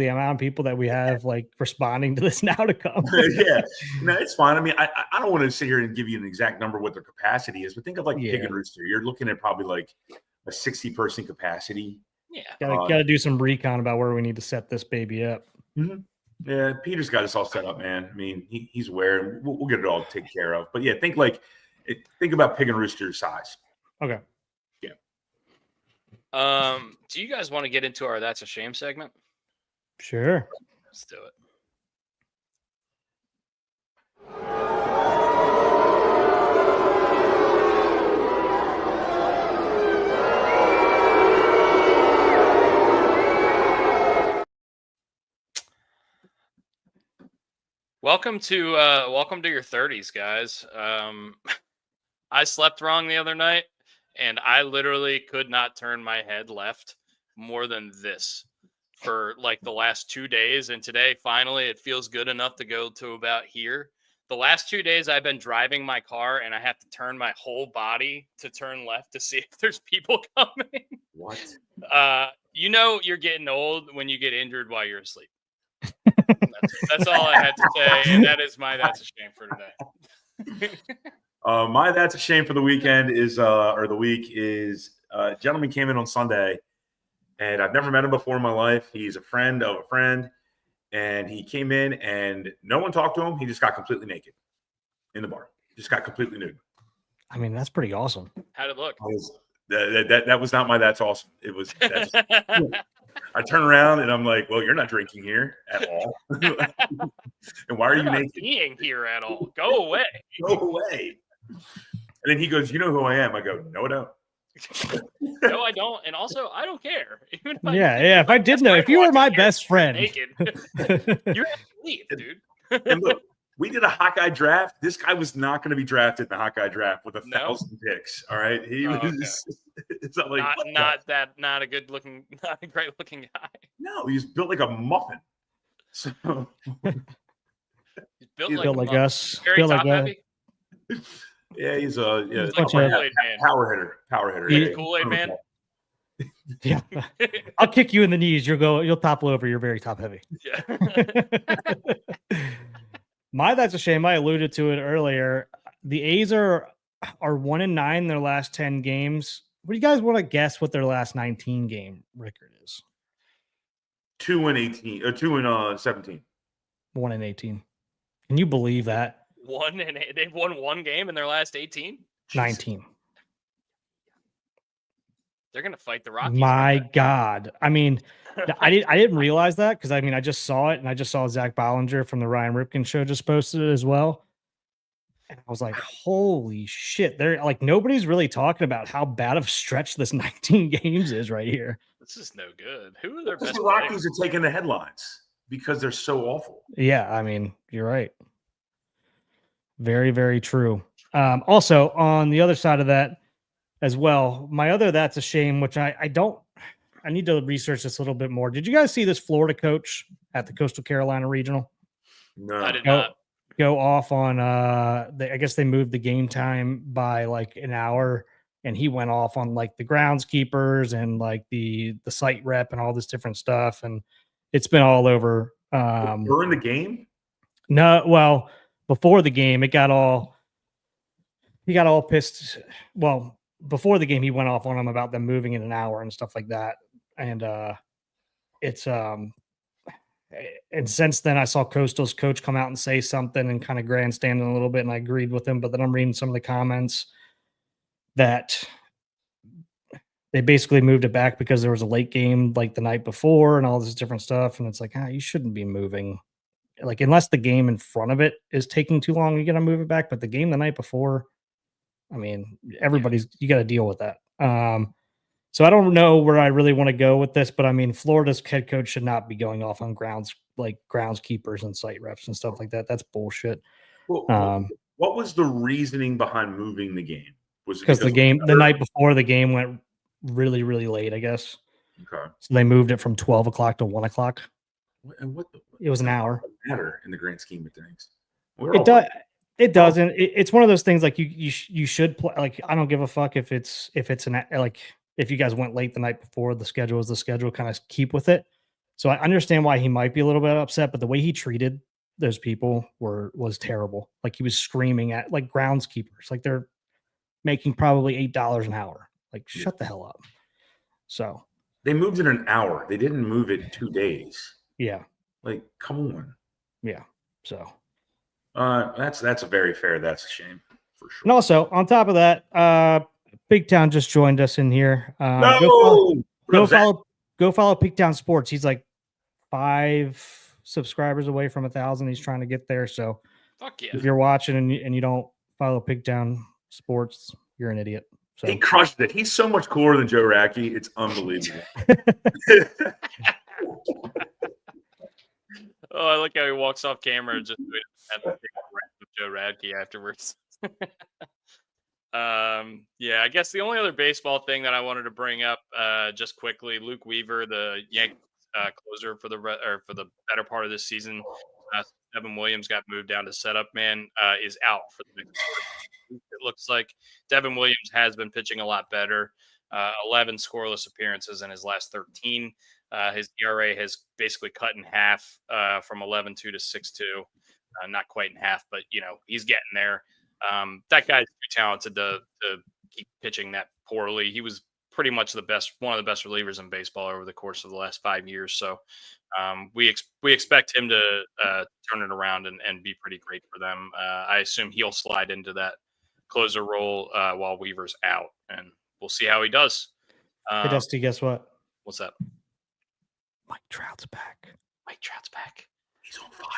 amount of people that we have like responding to this now to come? Yeah. No, it's fine. I mean, I don't want to sit here and give you an exact number what their capacity is, but think of like Pig and Rooster. You're looking at probably like a 60-person capacity. Yeah. Gotta do some recon about where we need to set this baby up. Mm-hmm. Yeah, Peter's got us all set up, man. I mean, he's aware. We'll get it all taken care of. But yeah, think about Pig and Rooster size. Okay. Yeah. Do you guys want to get into our That's a Shame segment? Sure. Let's do it. Welcome to your 30s, guys. I slept wrong the other night, and I literally could not turn my head left more than this for like the last 2 days. And today, finally, it feels good enough to go to about here. The last 2 days, I've been driving my car, and I have to turn my whole body to turn left to see if there's people coming. What? You're getting old when you get injured while you're asleep. That's all I had to say, and that's a shame for today. My that's a shame for the weekend is a gentleman came in on Sunday, and I've never met him before in my life. He's a friend of a friend, and he came in and no one talked to him. He just got completely naked in the bar. Just got completely nude. I mean, that's pretty awesome. How'd it look? That was not my that's awesome. It was. I turn around and I'm like, well, you're not drinking here at all. And why are you naked? Being here at all? Go away. Go away. And then he goes, you know who I am? I go, no, I don't. No, I don't. And also, I don't care. If I did know, if you were my best friend, naked, you have to leave, dude. And look, We did a Hawkeye draft. This guy was not going to be drafted in the Hawkeye draft with 1,000 picks. All right, he was. Okay. It's not like not a good looking, not a great looking guy. No, he's built like a muffin. So he's built like us. Very top heavy. Yeah, he's like a Kool-Aid man. Power hitter. He's Kool-Aid man. Yeah, I'll kick you in the knees. You'll topple over. You're very top heavy. Yeah. That's a shame. I alluded to it earlier. The A's are 1-9 in their last 10 games. What do you guys want to guess what their last 19 game record is? 2-18 or 2-17. 1-18. Can you believe that? They've won one game in their last 18? 19. They're gonna fight the Rockies. My God. I mean, I didn't realize that because I just saw it, and I just saw Zach Bollinger from the Ryan Ripken show just posted it as well. And I was like, holy shit. They're like, nobody's really talking about how bad of a stretch this 19 games is right here. This is no good. Who are their best The Rockies are taking the headlines because they're so awful. Yeah, I mean, you're right. Very, very true. Also, on the other side of that as well, my other that's a shame, which I need to research this a little bit more. Did you guys see this Florida coach at the Coastal Carolina Regional? No, I did not. Go off on I guess they moved the game time by like an hour, and he went off on like the groundskeepers and like the site rep and all this different stuff, and it's been all over. During the game? No, well, before the game, he got all pissed. Well, before the game, he went off on them about them moving in an hour and stuff like that, and it's and since then, I saw Coastal's coach come out and say something and kind of grandstanding a little bit, and I agreed with him. But then I'm reading some of the comments that they basically moved it back because there was a late game like the night before and all this different stuff. And it's like, you shouldn't be moving. Like, unless the game in front of it is taking too long, you're going to move it back. But the game the night before, I mean, you got to deal with that. So I don't know where I really want to go with this, but I mean, Florida's head coach should not be going off on groundskeepers and site reps and stuff like that. That's bullshit. Well, what was the reasoning behind moving the game? Was it because the night before the game went really, really late, I guess. Okay. So they moved it from 12 o'clock to 1 o'clock. And it was an hour. Matter in the grand scheme of things. It doesn't. It's one of those things like you should play. Like, I don't give a fuck if it's if you guys went late the night before, the schedule is the schedule, kind of keep with it. So I understand why he might be a little bit upset, but the way he treated those people was terrible. Like, he was screaming at like groundskeepers, like they're making probably $8 an hour. Like, shut the hell up. So they moved it an hour. They didn't move it 2 days. Yeah. Like, come on. Yeah. So that's a very fair. That's a shame for sure. And also on top of that, Big Town just joined us in here. No! Go follow Big Town Sports. He's like 5 subscribers away from 1,000. He's trying to get there. So fuck yeah. If you're watching and you don't follow Big Town Sports, you're an idiot. So he crushed it. He's so much cooler than Joe Radke. It's unbelievable. Oh, I like how he walks off camera and just have a big rant with Joe Radke afterwards. Yeah, I guess the only other baseball thing that I wanted to bring up just quickly, Luke Weaver, the Yankees closer for the better part of this season, Devin Williams got moved down to setup man, is out for the next quarter. It looks like Devin Williams has been pitching a lot better. 11 scoreless appearances in his last 13. His ERA has basically cut in half from 11.2 to 6.2. Not quite in half, but he's getting there. That guy's too talented to keep pitching that poorly. He was pretty much one of the best relievers in baseball over the course of the last 5 years. So we expect him to turn it around and be pretty great for them. I assume he'll slide into that closer role while Weaver's out, and we'll see how he does. Hey, Dusty, guess what? What's that? Mike Trout's back. He's on fire.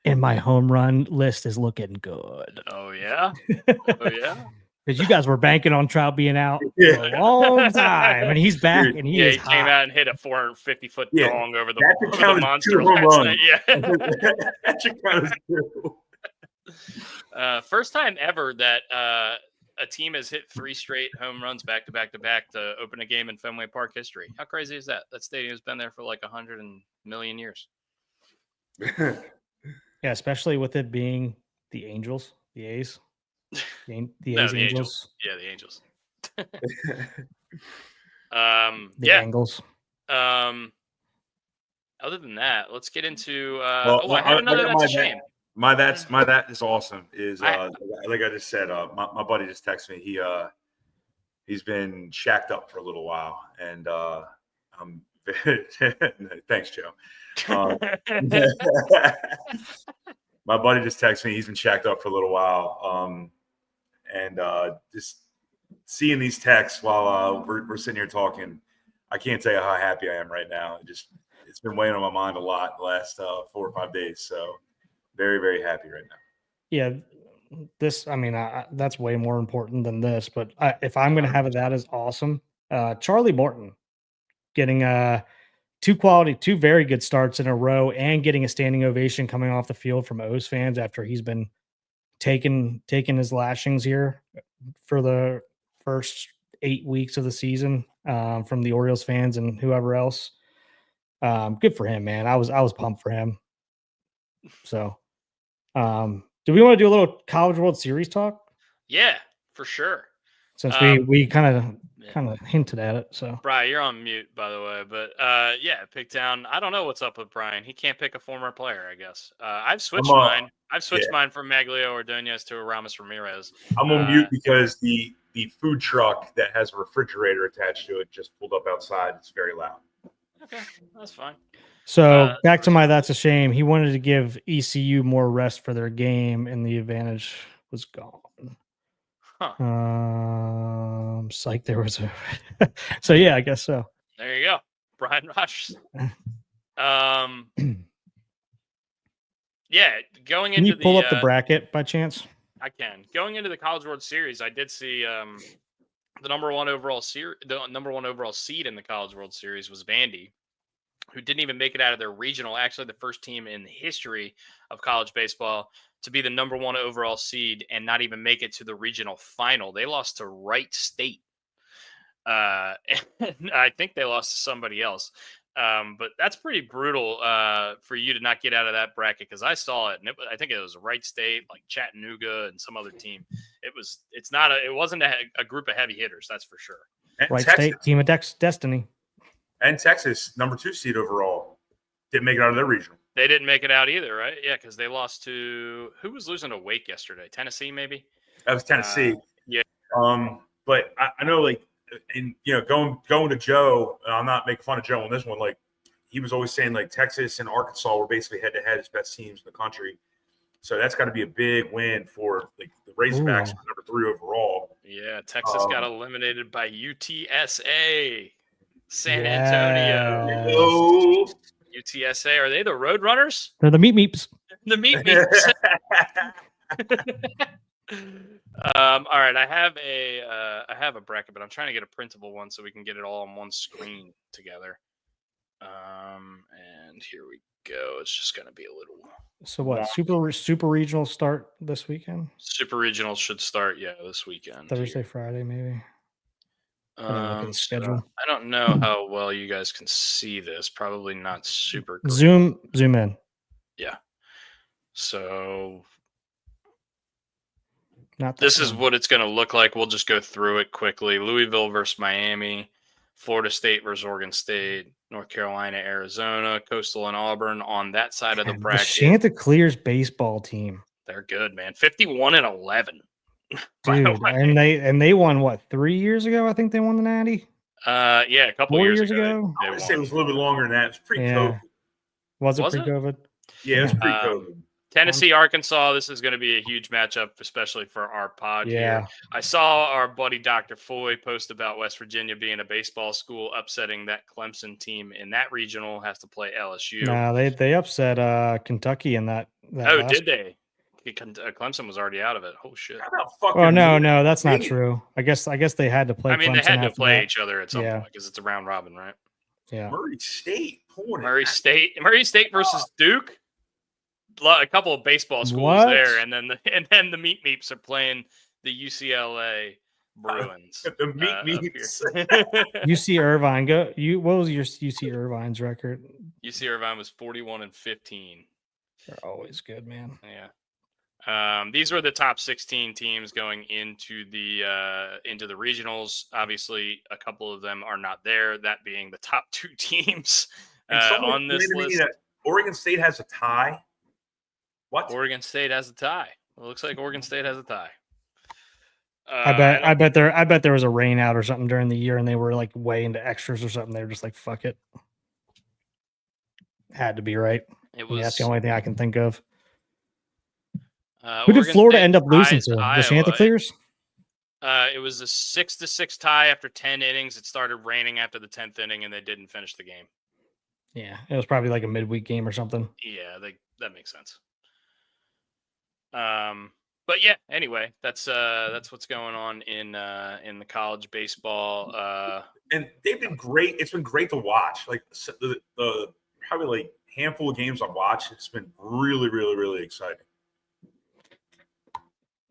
And my home run list is looking good. Oh, yeah? Because you guys were banking on Trout being out for a long time. And he's back, and he came out and hit a 450-foot dong over the monster last night. Yeah. That should count as 2. First time ever that a team has hit 3 straight home runs back to back to open a game in Fenway Park history. How crazy is that? That stadium's been there for like 100 million years. Yeah, especially with it being the Angels, the A's. The A's, Angels. Yeah, the Angels. The Angles. Other than that, let's get into. I had another. That's a shame. That is awesome. Is like I just said, my buddy just texted me. He's been shacked up for a little while, and thanks, Joe. My buddy just texted me. He's been shacked up for a little while, and just seeing these texts while we're sitting here talking, I can't tell you how happy I am right now. It's been weighing on my mind a lot the last 4 or 5 days. So very, very happy right now. Yeah. That's way more important than this, but if I'm going to have it, that is awesome. Charlie Morton getting 2 very good starts in a row and getting a standing ovation coming off the field from O's fans after he's been taking his lashings here for the first 8 weeks of the season from the Orioles fans and whoever else. Good for him, man. I was pumped for him. So, do we want to do a little College World Series talk? Yeah, for sure. Since we kind of hinted at it. So, Brian, you're on mute, by the way. But pick down. I don't know what's up with Brian. He can't pick a former player, I guess. I've switched mine. I've switched mine from Maglio Ordonez to Aramis Ramirez. I'm on mute because the food truck that has a refrigerator attached to it just pulled up outside. It's very loud. Okay, that's fine. So back to that's a shame. He wanted to give ECU more rest for their game, and the advantage was gone. Psych, there was a. So yeah, I guess so. There you go, Brian Rush. Yeah, going into Can you pull up the bracket by chance? I can. Going into the College World Series, I did see the number one overall seed in the College World Series was Vandy, who didn't even make it out of their regional. Actually, the first team in the history of college baseball to be the number 1 overall seed and not even make it to the regional final. They lost to Wright State. And I think they lost to somebody else. But that's pretty brutal for you to not get out of that bracket, because I saw it, and I think it was Wright State, like Chattanooga, and some other team. It wasn't a group of heavy hitters, that's for sure. And Wright Texas, State, team of destiny. And Texas, number 2 seed overall, didn't make it out of their regional. They didn't make it out either, right? Yeah, because they lost to who was losing to Wake yesterday? Tennessee, maybe. That was Tennessee. Yeah. But I know, like, and going to Joe, I'm not making fun of Joe on this one. Like, he was always saying, like, Texas and Arkansas were basically head to head as best teams in the country. So that's got to be a big win for, like, the Razorbacks, number 3 overall. Yeah, Texas got eliminated by UTSA, San Antonio. UTSA, are they the Road Runners? They're the Meeps. The Meeps. All right, I have a bracket, but I'm trying to get a printable one so we can get it all on one screen together. And here we go. It's just going to be a little. So what? Super regional start this weekend? Super regional should start, this weekend. Thursday, Friday, maybe. I didn't look at the schedule. I don't know how well you guys can see this. Probably not super great. Zoom in. Yeah. So this is what it's going to look like. We'll just go through it quickly. Louisville versus Miami, Florida State versus Oregon State, North Carolina, Arizona, Coastal and Auburn on that side of the bracket. The Chanticleers baseball team. They're good, man. 51-11. Dude, and they won what, 3 years ago? I think they won the Natty. A couple years ago. I would say it was a little bit longer than that. It's pre-COVID. Was it pre-COVID? Yeah, it was pre-COVID. Tennessee, Arkansas. This is going to be a huge matchup, especially for our pod here. I saw our buddy Dr. Foy post about West Virginia being a baseball school, upsetting that Clemson team in that regional has to play LSU. No, they upset Kentucky in that. Did they? Clemson was already out of it. Oh shit! Oh no, that's not true. I guess they had to play. I mean, Clemson they had to play each other at some point because it's a round robin, right? Yeah. Murray State. Murray State versus Duke. a couple of baseball schools there, and then the Meat Meeps are playing the UCLA Bruins. The Meat Meeps. UC Irvine. What was your UC Irvine's record? UC Irvine was 41-15. They're always good, man. Yeah. These were the top 16 teams going into the regionals. Obviously, a couple of them are not there. That being the top 2 teams on this list. Oregon State has a tie. What? Oregon State has a tie. It looks like Oregon State has a tie. I bet there was a rain out or something during the year, and they were like way into extras or something. They were just like, "Fuck it." Had to be right. That's the only thing I can think of. Who did Florida end up losing to? The Chanticleers? It was a 6-6 tie after 10 innings. It started raining after the 10th inning, and they didn't finish the game. Yeah, it was probably like a midweek game or something. Yeah, that makes sense. But yeah, anyway, that's what's going on in the college baseball. And they've been great. It's been great to watch. Like the probably like handful of games I've watched. It's been really, really, really exciting.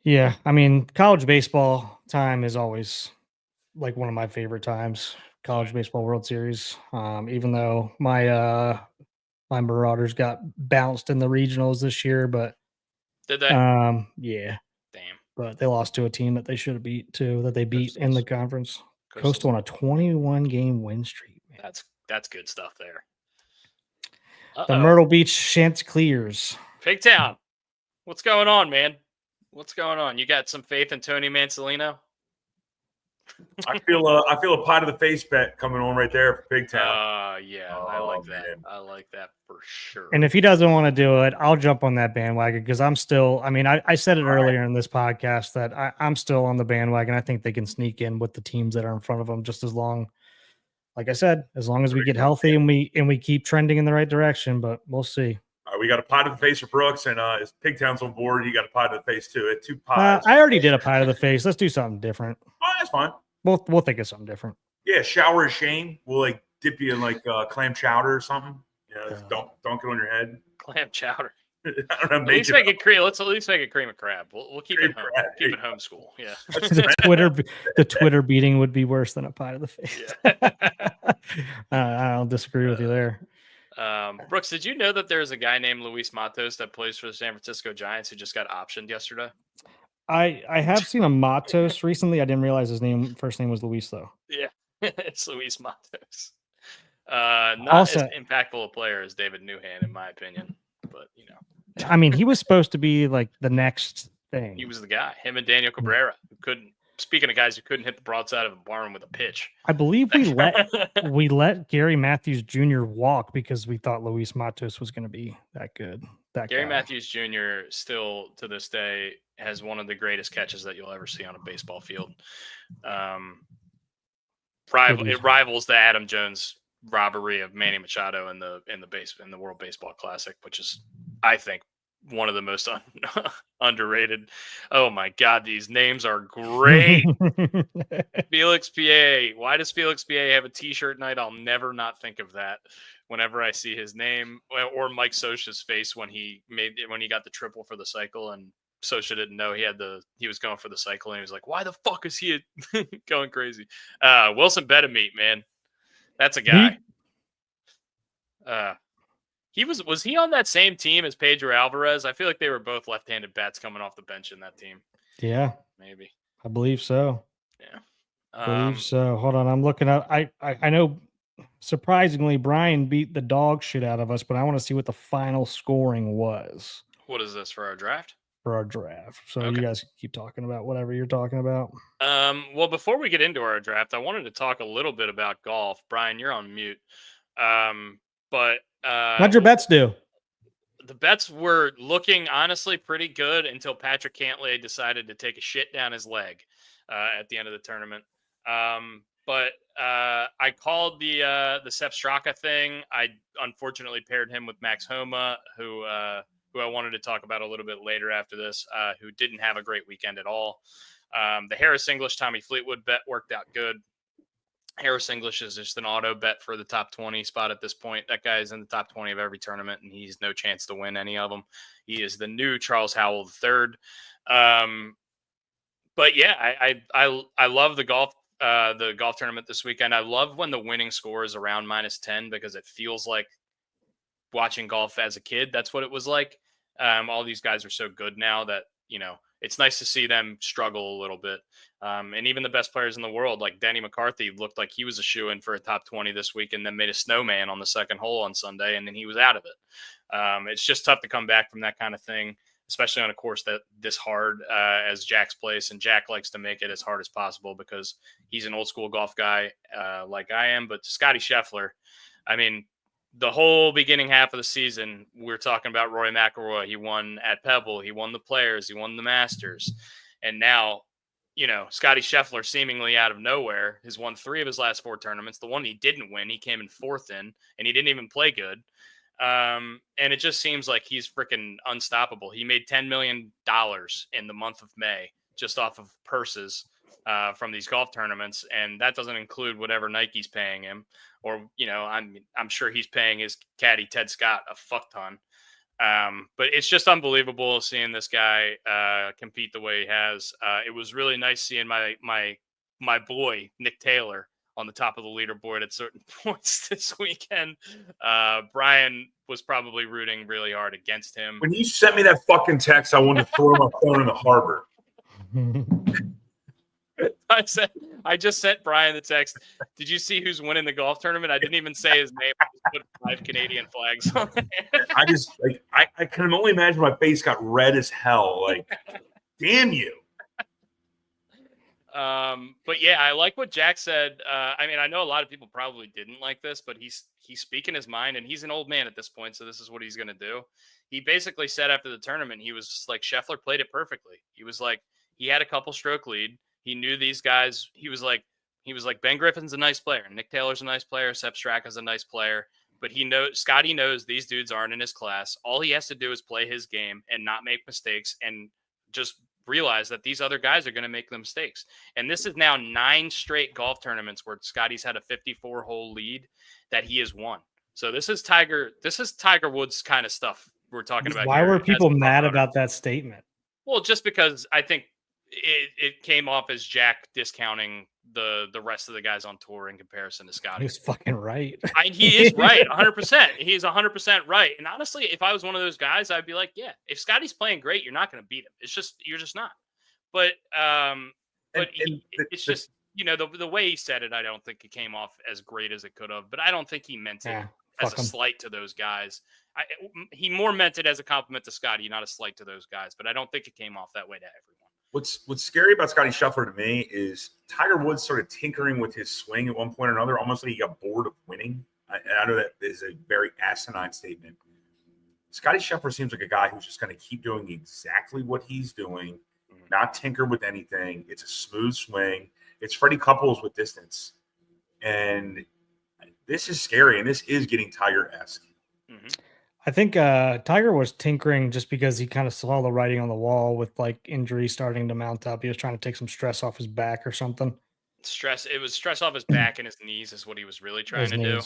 Yeah, I mean, college baseball time is always like one of my favorite times. College baseball World Series. Even though my Marauders got bounced in the regionals this year, but did they? Yeah. Damn. But they lost to a team that they should have beat too. That they beat in the conference. Coastal on a 21-game win streak. Man. That's good stuff there. The Myrtle Beach Chanticleers. Pigtown. What's going on, man? What's going on? You got some faith in Tony Mansolino? I feel a pot of the face bet coming on right there for Pigtown. Yeah, I like that. Man. I like that for sure. And if he doesn't want to do it, I'll jump on that bandwagon because I'm still. I mean, I said it earlier in this podcast that I'm still on the bandwagon. I think they can sneak in with the teams that are in front of them just as long. Like I said, as long as we get healthy and we keep trending in the right direction, but we'll see. We got a pot of the face for Brooks, and if Pigtown's on board, you got a pot of the face too. 2 pots. I already did a pot of the face. Let's do something different. Oh, that's fine. We'll think of something different. Yeah, shower of shame. We'll like dip you in like clam chowder or something. Dunk it on your head. Clam chowder. I don't know, at least make it cream. Let's at least make it cream of crab. We'll keep it home. Keep it homeschool. Yeah. the Twitter beating would be worse than a pie to the face. Yeah. I don't disagree with you there. Brooks, did you know that there's a guy named Luis Matos that plays for the San Francisco Giants who just got optioned yesterday? I have seen a Matos recently. I didn't realize his first name was Luis though. Yeah, it's Luis Matos. Not as impactful a player as David Newhan, in my opinion, but I mean, he was supposed to be like the next thing. He was the guy. Him and Daniel Cabrera, who couldn't. Speaking of guys who couldn't hit the broadside of a barn with a pitch, I believe we let Gary Matthews Jr. walk because we thought Luis Matos was going to be that good. Gary Matthews Jr. still to this day has one of the greatest catches that you'll ever see on a baseball field. It rivals the Adam Jones robbery of Manny Machado in the World Baseball Classic, which is, I think, one of the most underrated. Oh my God, these names are great. Felix PA. Why does Felix PA have a T-shirt night? I'll never not think of that whenever I see his name, or Mike Scioscia's face when he got the triple for the cycle, and Scioscia didn't know he was going for the cycle, and he was like, "Why the fuck is he going crazy?" Wilson Betemeat, man, that's a guy. Was he on that same team as Pedro Alvarez? I feel like they were both left-handed bats coming off the bench in that team. Yeah, maybe. I believe so. Yeah, I believe so. Hold on, I'm looking up. I know. Surprisingly, Brian beat the dog shit out of us, but I want to see what the final scoring was. What is this for our draft? For our draft. So okay. You guys keep talking about whatever you're talking about. Well, before we get into our draft, I wanted to talk a little bit about golf. Brian, you're on mute. But how'd your bets do? The bets were looking honestly pretty good until Patrick Cantlay decided to take a shit down his leg at the end of the tournament. But I called the Sepp Straka thing. I unfortunately paired him with Max Homa, who I wanted to talk about a little bit later after this, who didn't have a great weekend at all. The Harris English Tommy Fleetwood bet worked out good. Harris English is just an auto bet for the top 20 spot at this point. That guy is in the top 20 of every tournament, and he's no chance to win any of them. He is the new Charles Howell III. But yeah, I love the golf tournament this weekend. I love when the winning score is around -10 because it feels like watching golf as a kid. That's what it was like. All these guys are so good now that, it's nice to see them struggle a little bit. And even the best players in the world, like Denny McCarthy, looked like he was a shoo-in for a top 20 this week and then made a snowman on the second hole on Sunday, and then he was out of it. It's just tough to come back from that kind of thing, especially on a course that this hard as Jack's place. And Jack likes to make it as hard as possible because he's an old school golf guy like I am. But Scotty Scheffler, I mean, the whole beginning half of the season, we're talking about Rory McIlroy. He won at Pebble. He won the Players. He won the Masters. And now, Scotty Scheffler seemingly out of nowhere has won 3 of his last 4 tournaments. The one he didn't win, he came in 4th in, and he didn't even play good. And it just seems like he's freaking unstoppable. He made $10 million in the month of May just off of purses from these golf tournaments, and that doesn't include whatever Nike's paying him, or I'm sure he's paying his caddy Ted Scott a fuck ton. But it's just unbelievable seeing this guy compete the way he has. It was really nice seeing my boy Nick Taylor on the top of the leaderboard at certain points this weekend. Brian was probably rooting really hard against him. When you sent me that fucking text, I wanted to throw my phone in the harbor. I just sent Brian the text. Did you see who's winning the golf tournament? I didn't even say his name. I just put 5 Canadian flags on there. I can only imagine my face got red as hell. Like, damn you. But yeah, I like what Jack said. I mean, I know a lot of people probably didn't like this, but he's speaking his mind, and he's an old man at this point, so this is what he's going to do. He basically said after the tournament, he was just like, Scheffler played it perfectly. He was like, he had a couple stroke lead. He knew these guys. He was like, Ben Griffin's a nice player. Nick Taylor's a nice player. Sepp Straka's a nice player. But Scotty knows these dudes aren't in his class. All he has to do is play his game and not make mistakes and just realize that these other guys are going to make the mistakes. And this is now 9 straight golf tournaments where Scotty's had a 54-hole lead that he has won. So this is Tiger Woods kind of stuff we're talking about. Why were people mad about that statement? Well, just because I think it came off as Jack discounting the rest of the guys on tour in comparison to Scotty. He was fucking right. He is right, 100%. He is 100% right. And honestly, if I was one of those guys, I'd be like, yeah, if Scotty's playing great, you're not going to beat him. You're just not. But it's just, the way he said it, I don't think it came off as great as it could have. But I don't think he meant it as a slight to those guys. He more meant it as a compliment to Scotty, not a slight to those guys. But I don't think it came off that way to everyone. What's scary about Scotty Scheffler to me is Tiger Woods started tinkering with his swing at one point or another, almost like he got bored of winning. I know that is a very asinine statement. Scotty Scheffler seems like a guy who's just going to keep doing exactly what he's doing, not tinker with anything. It's a smooth swing. It's Freddie Couples with distance. And this is scary, and this is getting Tiger-esque. Mm-hmm. I think Tiger was tinkering just because he kind of saw the writing on the wall with like injury starting to mount up. He was trying to take some stress off his back or something. It was stress off his back and his knees is what he was really trying to do.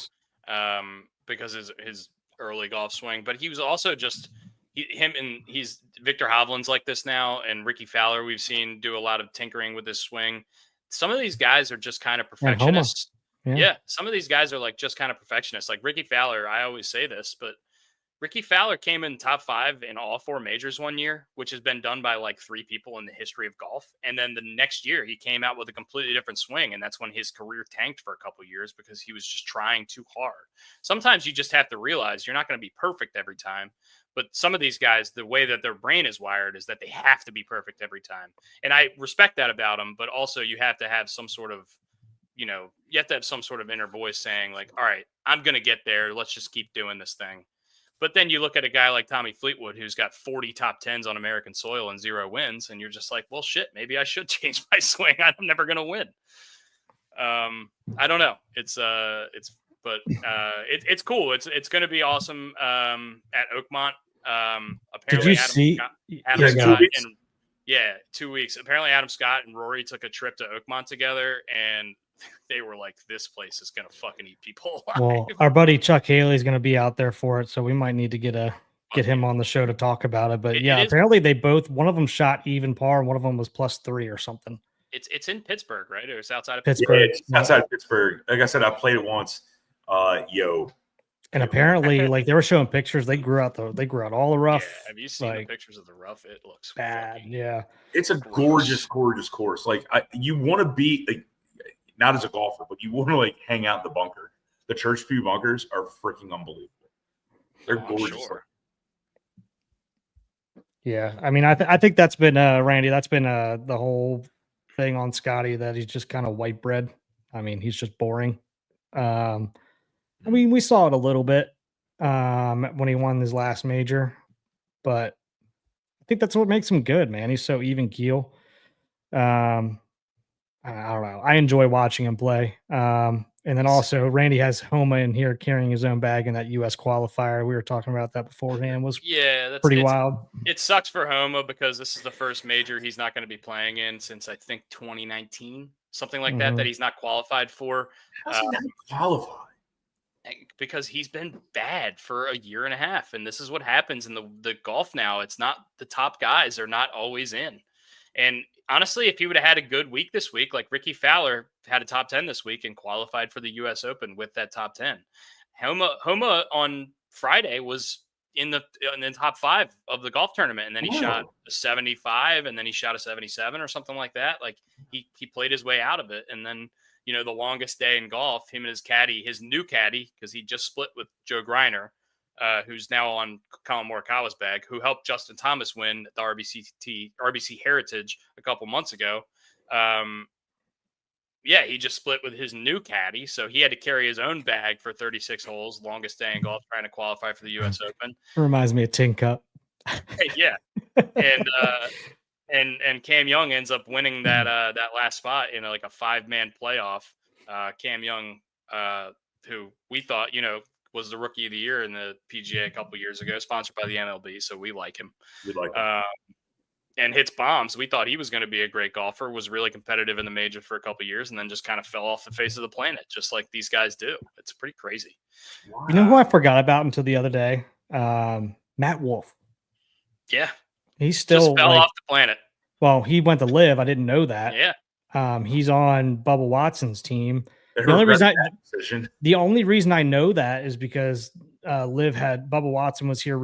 Because his early golf swing. But he was also just he's Victor Hovland's like this now, and Ricky Fowler we've seen do a lot of tinkering with his swing. Some of these guys are just kind of perfectionists. Yeah, some of these guys are like just kind of perfectionists. Like Ricky Fowler, I always say this, but Ricky Fowler came in top 5 in all 4 majors one year, which has been done by like 3 people in the history of golf. And then the next year he came out with a completely different swing. And that's when his career tanked for a couple of years because he was just trying too hard. Sometimes you just have to realize you're not going to be perfect every time. But some of these guys, the way that their brain is wired is that they have to be perfect every time. And I respect that about them. But also you have to have some sort of, you have to have some sort of inner voice saying like, all right, I'm going to get there. Let's just keep doing this thing. But then you look at a guy like Tommy Fleetwood, who's got 40 top 10s on American soil and 0 wins. And you're just like, well, shit, maybe I should change my swing. I'm never going to win. I don't know. It's cool. It's going to be awesome at Oakmont. Apparently, Adam Scott and 2 weeks. Apparently Adam Scott and Rory took a trip to Oakmont together, and they were like, this place is gonna fucking eat people alive. Well, our buddy Chuck Haley is going to be out there for it, so we might need to get him on the show to talk about it. But apparently they both, one of them shot even par, and one of them was +3 or something. It's in Pittsburgh, right? Or it's outside of Pittsburgh. Yeah, it's outside of Pittsburgh. Like I said, I played it once. And apparently, like they were showing pictures, they grew out all the rough. Yeah, have you seen the pictures of the rough? It looks bad. Yeah, it's a gorgeous course. Like you want to be like, not as a golfer, but you want to like hang out in the bunker. The Churchview bunkers are freaking unbelievable. They're gorgeous. Sure. Yeah, I mean, I think that's been Randy. That's been the whole thing on Scotty, that he's just kind of white bread. I mean, he's just boring. I mean, we saw it a little bit when he won his last major, but I think that's what makes him good, man. He's so even keel. I don't know. I enjoy watching him play. And then also Randy has Homa in here carrying his own bag in that US qualifier. We were talking about that beforehand. Was that's pretty wild. It sucks for Homa because this is the first major he's not going to be playing in since I think 2019, something like that he's not qualified for. How's he not qualified? Because he's been bad for a year and a half. And this is what happens in the golf now. It's not, the top guys are not always in. And honestly, if he would have had a good week this week, like Ricky Fowler had a top 10 this week and qualified for the US Open with that top 10. Homa on Friday was in the top 5 of the golf tournament. And then he shot a 75 and then he shot a 77 or something like that. Like he played his way out of it. And then, you know, the longest day in golf, him and his caddy, his new caddy, because he just split with Joe Greiner, who's now on Colin Morikawa's bag, who helped Justin Thomas win the RBC Heritage a couple months ago. He just split with his new caddy, so he had to carry his own bag for 36 holes, longest day in golf, trying to qualify for the U.S. Open. Reminds me of Tin Cup. Yeah, and Cam Young ends up winning that last spot in like a 5-man playoff. Cam Young, who we thought, you know, was the rookie of the year in the PGA a couple years ago, sponsored by the MLB, so we like him. And hits bombs. We thought he was going to be a great golfer, was really competitive in the major for a couple years, and then just kind of fell off the face of the planet, just like these guys do. It's pretty crazy. Wow. You know who I forgot about until the other day? Matt Wolff. Yeah. He's still just fell off the planet. Well, he went to live. I didn't know that. Yeah. He's on Bubba Watson's team. The only reason I know that is because Liv had Bubba Watson was here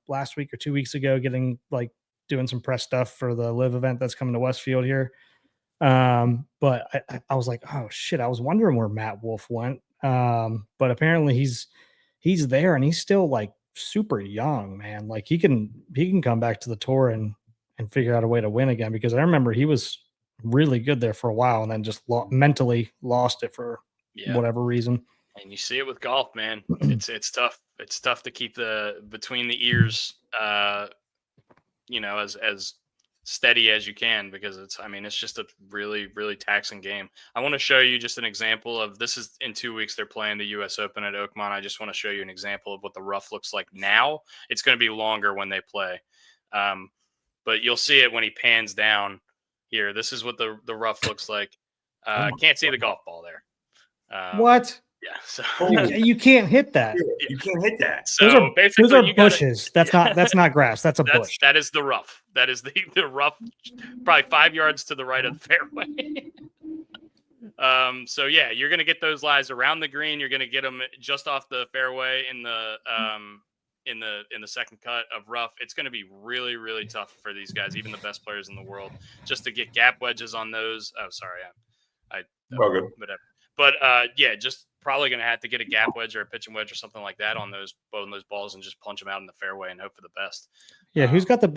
last week or 2 weeks ago, doing some press stuff for the Live event that's coming to Westfield here. But I was like, oh shit, I was wondering where Matt Wolff went. But apparently he's there and he's still like super young, man. Like he can come back to the tour and figure out a way to win again, because I remember he was really good there for a while and then just mentally lost it for whatever reason. And you see it with golf, man. It's tough. It's tough to keep between the ears, you know, as steady as you can, because it's just a really, really taxing game. I want to show you just an example of this. Is in 2 weeks, they're playing the US Open at Oakmont. I just want to show you an example of what the rough looks like now. It's going to be longer when they play. But you'll see it when he pans down here. This is what the rough looks like. Can't see the golf ball there. What? Yeah. So you can't hit that. You can't hit that. So those are bushes. That's not grass. That's a bush. That is the rough. That is the rough, probably 5 yards to the right of the fairway. So yeah, you're going to get those lies around the green. You're going to get them just off the fairway in the second cut of rough. It's going to be really, really tough for these guys, even the best players in the world, just to get gap wedges on those. Oh, sorry. Whatever. But just probably going to have to get a gap wedge or a pitching wedge or something like that on those balls and just punch them out in the fairway and hope for the best. Yeah. Who's got the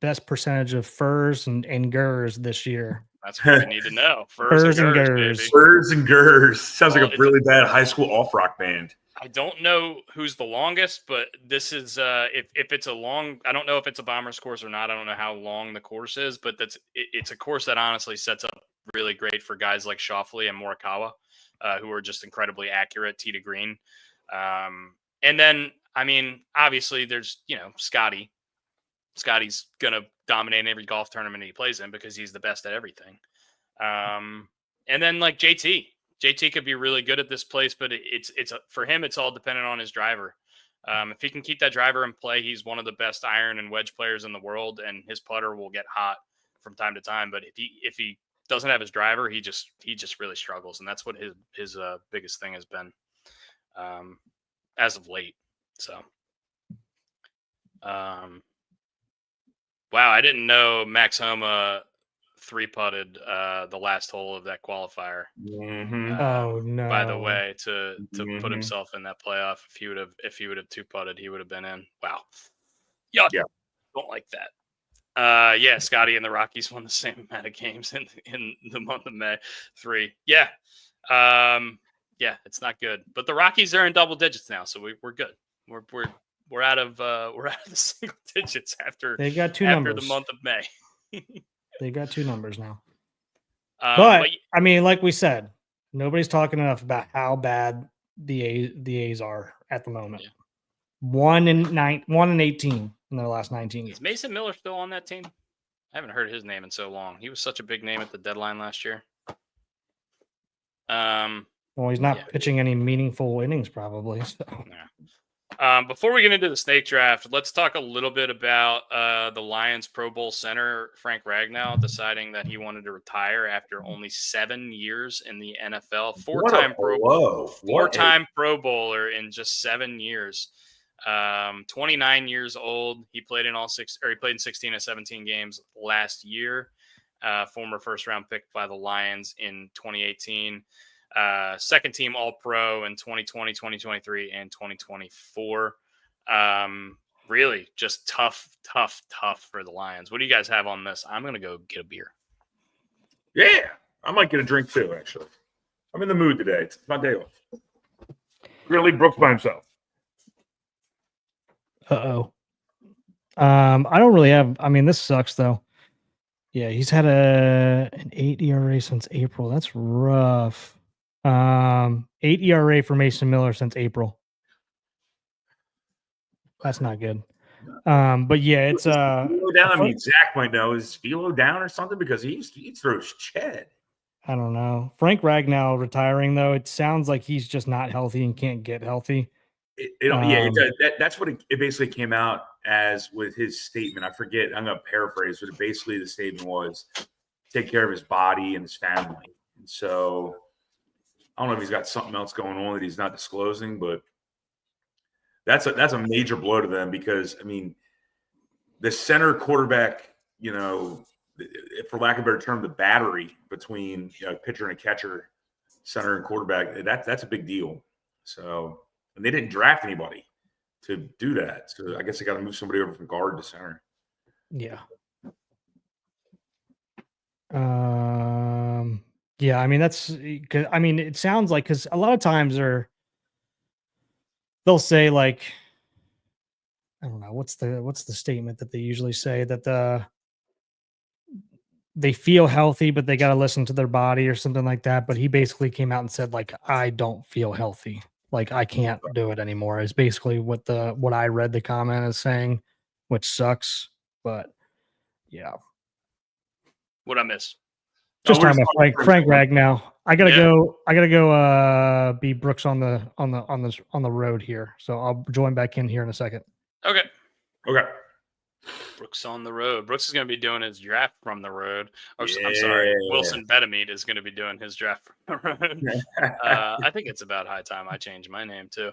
best percentage of furs and gers this year? That's what we need to know. Furs and gers. Furs and gers. Sounds like a really bad high school off-rock band. I don't know who's the longest, but this is if it's a long, I don't know if it's a Bombers course or not. I don't know how long the course is, but it's a course that honestly sets up really great for guys like Schauffele and Morikawa, who are just incredibly accurate tee to green. And then, obviously there's, Scotty. Scotty's going to dominate every golf tournament he plays in because he's the best at everything. And then like JT could be really good at this place, but it's for him, it's all dependent on his driver. If he can keep that driver in play, he's one of the best iron and wedge players in the world, and his putter will get hot from time to time. But if he doesn't have his driver, he just really struggles, and that's what his biggest thing has been as of late. So, wow, I didn't know Max Homa 3-putted the last hole of that qualifier. Oh no! By the way, to put himself in that playoff, if he would have 2-putted, he would have been in. Wow, yuck! Yeah, don't like that. Yeah, Scotty and the Rockies won the same amount of games in the month of May. 3. Yeah, yeah, it's not good. But the Rockies are in double digits now, so we're good. We're out of the single digits after they got 2 after numbers. The month of May. They got 2 numbers now. But I mean, like we said, nobody's talking enough about how bad the A's are at the moment. Yeah. 1-18 in their last 19 games. Is Mason Miller still on that team? I haven't heard his name in so long. He was such a big name at the deadline last year. Well, he's not pitching any meaningful innings, probably. So. Yeah. Before we get into the snake draft, let's talk a little bit about the Lions Pro Bowl center, Frank Ragnow, deciding that he wanted to retire after only 7 years in the NFL. Four-time Pro Bowler in just 7 years. 29 years old. He played in 16 of 17 games last year. Former first-round pick by the Lions in 2018. Second team All-Pro in 2020, 2023, and 2024. Really just tough for the Lions. What do you guys have on this? I'm going to go get a beer. Yeah, I might get a drink too, actually. I'm in the mood today. It's my day off. We're going to leave Brooks by himself. Uh-oh. I don't really have – I mean, this sucks, though. Yeah, he's had an 8 ERA since April. That's rough. 8 ERA for Mason Miller since April. That's not good. But yeah, it's Velo down. I mean, Zach might know. Is Velo down or something? Because he throws Ched. I don't know. Frank Ragnow retiring, though, it sounds like he's just not healthy and can't get healthy. It does. That's what it basically came out as with his statement. I forget. I'm going to paraphrase, but basically the statement was take care of his body and his family. And so I don't know if he's got something else going on that he's not disclosing, but that's a major blow to them because, I mean, the center quarterback, for lack of a better term, the battery between pitcher and a catcher, center and quarterback, that's a big deal. So, and they didn't draft anybody to do that. So I guess they got to move somebody over from guard to center. Yeah. Yeah, I mean, it sounds like, because a lot of times they'll say, like, I don't know, what's the statement that they usually say, that they feel healthy, but they got to listen to their body or something like that. But he basically came out and said, like, I don't feel healthy. Like, I can't do it anymore is basically what I read the comment is saying, which sucks. But yeah. What'd I miss? Just talking about Frank Ragnow. I gotta go be Brooks on the road here. So I'll join back in here in a second. Okay. Okay. Brooks on the road. Brooks is going to be doing his draft from the road. I'm sorry. Wilson Betamede is going to be doing his draft from the road. I think it's about high time I change my name too.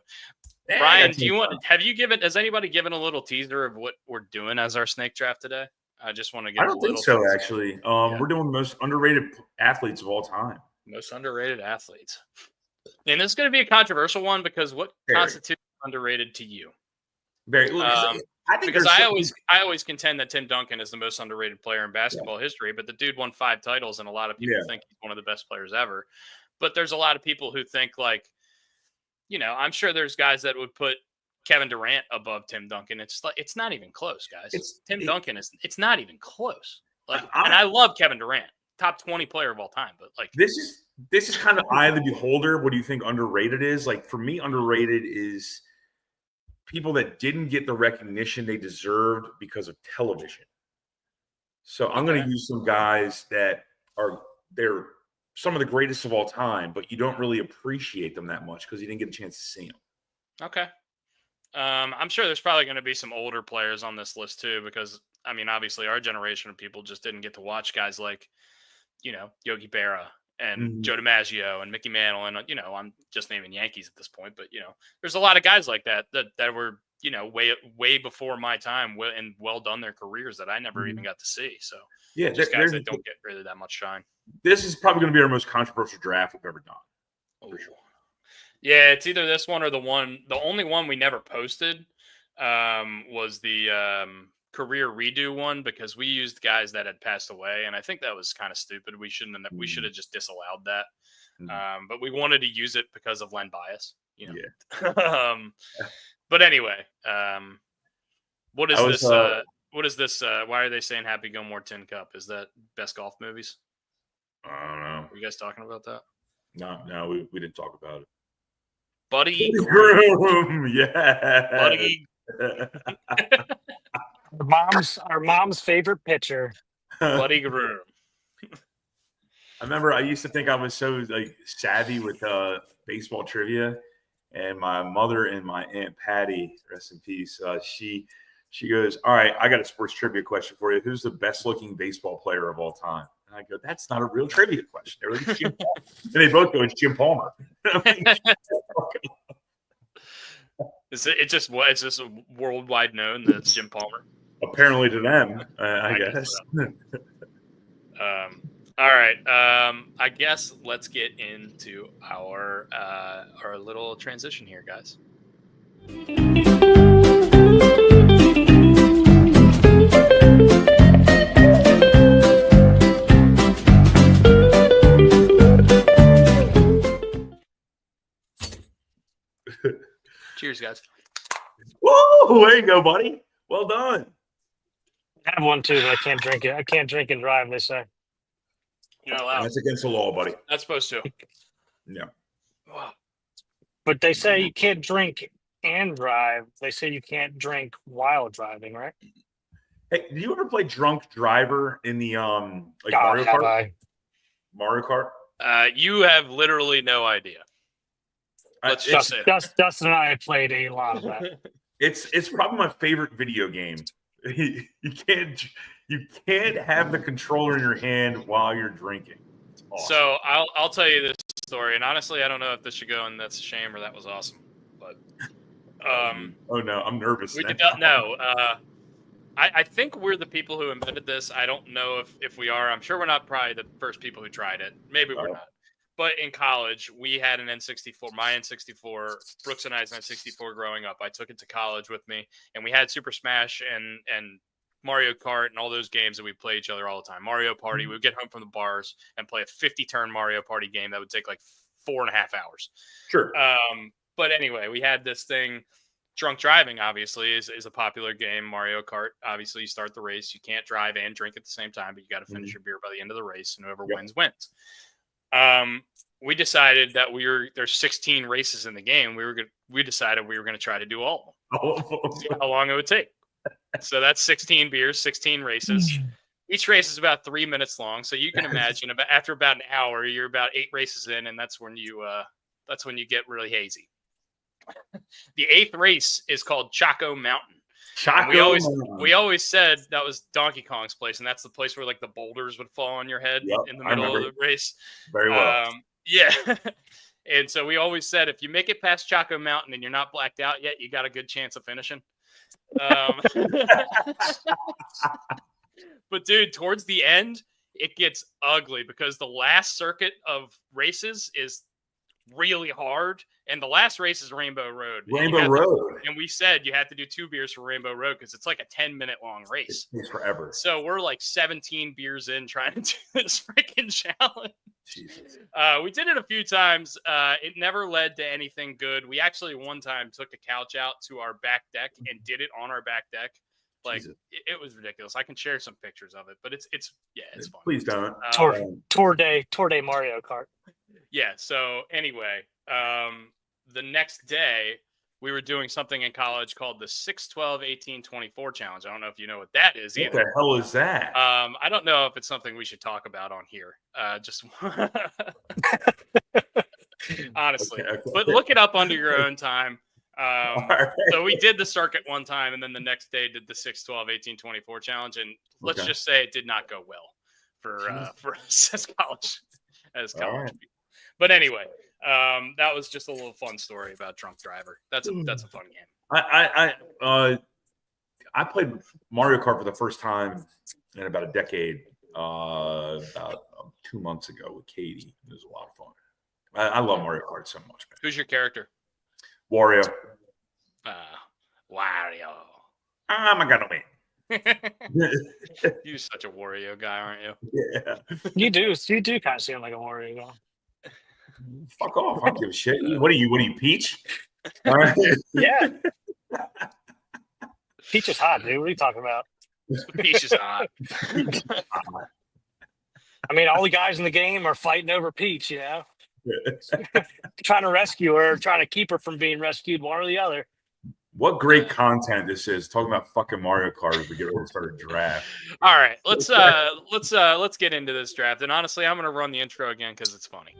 Brian, has anybody given a little teaser of what we're doing as our snake draft today? I just want to get. I don't think so, actually. We're doing the most underrated athletes of all time. Most underrated athletes. And this is going to be a controversial one because what constitutes underrated to you? Very. I always contend that Tim Duncan is the most underrated player in basketball history, but the dude won 5 titles, and a lot of people think he's one of the best players ever. But there's a lot of people who think, like, I'm sure there's guys that would put Kevin Durant above Tim Duncan. It's not even close, guys. It's not even close. Like, and I love Kevin Durant, top 20 player of all time. But like, this is kind of eye of the beholder. What do you think underrated is? Like, for me, underrated is people that didn't get the recognition they deserved because of television. So I'm going to use some guys that are they're some of the greatest of all time, but you don't really appreciate them that much because you didn't get a chance to see them. Okay. I'm sure there's probably going to be some older players on this list too, because I mean, obviously our generation of people just didn't get to watch guys like, Yogi Berra and Joe DiMaggio and Mickey Mantle. And, I'm just naming Yankees at this point, but, there's a lot of guys like that were, way before my time and well done their careers that I never even got to see. So yeah, just guys that don't get really that much shine. This is probably going to be our most controversial draft we've ever done. For sure. Yeah, it's either this one or the only one we never posted was the career redo one, because we used guys that had passed away, and I think that was kind of stupid. We should have just disallowed that. But we wanted to use it because of Len bias, Yeah. But anyway, what is this? What is this? Why are they saying Happy Gilmore Tin Cup? Is that best golf movies? I don't know. Were you guys talking about that? No, we didn't talk about it. Buddy Groom. Yeah. Buddy. Our mom's favorite pitcher. Buddy Groom. I remember I used to think I was so savvy with baseball trivia, and my mother and my Aunt Patty, rest in peace, she goes, "All right, I got a sports trivia question for you. Who's the best looking baseball player of all time?" And I go, "That's not a real trivia question." They're like, Jim Palmer. And they both go, "It's Jim Palmer." It's just worldwide known that it's Jim Palmer. Apparently to them, I guess. All right. I guess let's get into our little transition here, guys. Cheers, guys. Whoa, there you go, buddy. Well done. I have one too, but I can't drink it. I can't drink and drive, they say. You're not allowed. That's against the law, buddy. Not supposed to. Yeah. Wow. But they say you can't drink and drive. They say you can't drink while driving, right? Hey, do you ever play drunk driver in the Mario Kart? Mario Kart? You have literally no idea. Let's just say Dustin and I played a lot of that. It's probably my favorite video game. You can't have the controller in your hand while you're drinking. It's awesome. So I'll tell you this story, and honestly, I don't know if this should go in That's a Shame or That Was Awesome. But oh no, I'm nervous. We did not know. I think we're the people who invented this. I don't know if we are. I'm sure we're not probably the first people who tried it. Maybe we're not. But in college, we had an N64, my N64, Brooks and I's N64 growing up. I took it to college with me, and we had Super Smash and Mario Kart and all those games that we play each other all the time. Mario Party, we would get home from the bars and play a 50-turn Mario Party game that would take like 4.5 hours. Sure. But anyway, we had this thing. Drunk driving, obviously, is a popular game. Mario Kart, obviously, you start the race. You can't drive and drink at the same time, but you got to finish your beer by the end of the race, and whoever wins, wins. We decided that there's 16 races in the game. We decided we were going to try to do all of them. See how long it would take. So that's 16 beers, 16 races. Each race is about 3 minutes long. So you can imagine after about an hour, you're about 8 races in, and that's when you get really hazy. The 8th race is called Choco Mountain. We always said that was Donkey Kong's place, and that's the place where like the boulders would fall on your head in the middle of the race. Very well. Yeah. And so we always said, if you make it past Choco Mountain and you're not blacked out yet, you got a good chance of finishing. But dude, towards the end, it gets ugly because the last circuit of races is really hard, and the last race is Rainbow Road. And we said you had to do 2 beers for Rainbow Road because it's like a 10-minute long race. It takes forever. So we're like 17 beers in trying to do this freaking challenge. Jesus. We did it a few times. It never led to anything good. We actually one time took a couch out to our back deck and did it on our back deck. Like it was ridiculous. I can share some pictures of it, but it's fun. Please don't. Tour day Mario Kart. Yeah. So anyway, the next day we were doing something in college called the 6-12-18-24 challenge. I don't know if you know what that is either. What the hell is that? I don't know if it's something we should talk about on here. Just honestly, but look it up under your own time. So we did the circuit one time, and then the next day did the 6-12-18-24 challenge, and let's just say it did not go well for us as college people. But anyway, that was just a little fun story about drunk driver. That's a fun game. I played Mario Kart for the first time in about a decade, about 2 months ago with Katie. It was a lot of fun. I love Mario Kart so much, man. Who's your character? Wario. Wario. I'm gonna win. You're such a Wario guy, aren't you? Yeah. You do kind of seem like a Wario guy. Fuck off. I don't give a shit. What are you, Peach? All right. Yeah. Peach is hot, dude. What are you talking about? Peach is hot. I mean, all the guys in the game are fighting over Peach, trying to rescue her, trying to keep her from being rescued, one or the other. What great content this is, talking about fucking Mario Kart as we get ready to start a draft. All right, let's get into this draft. And honestly, I'm gonna run the intro again because it's funny.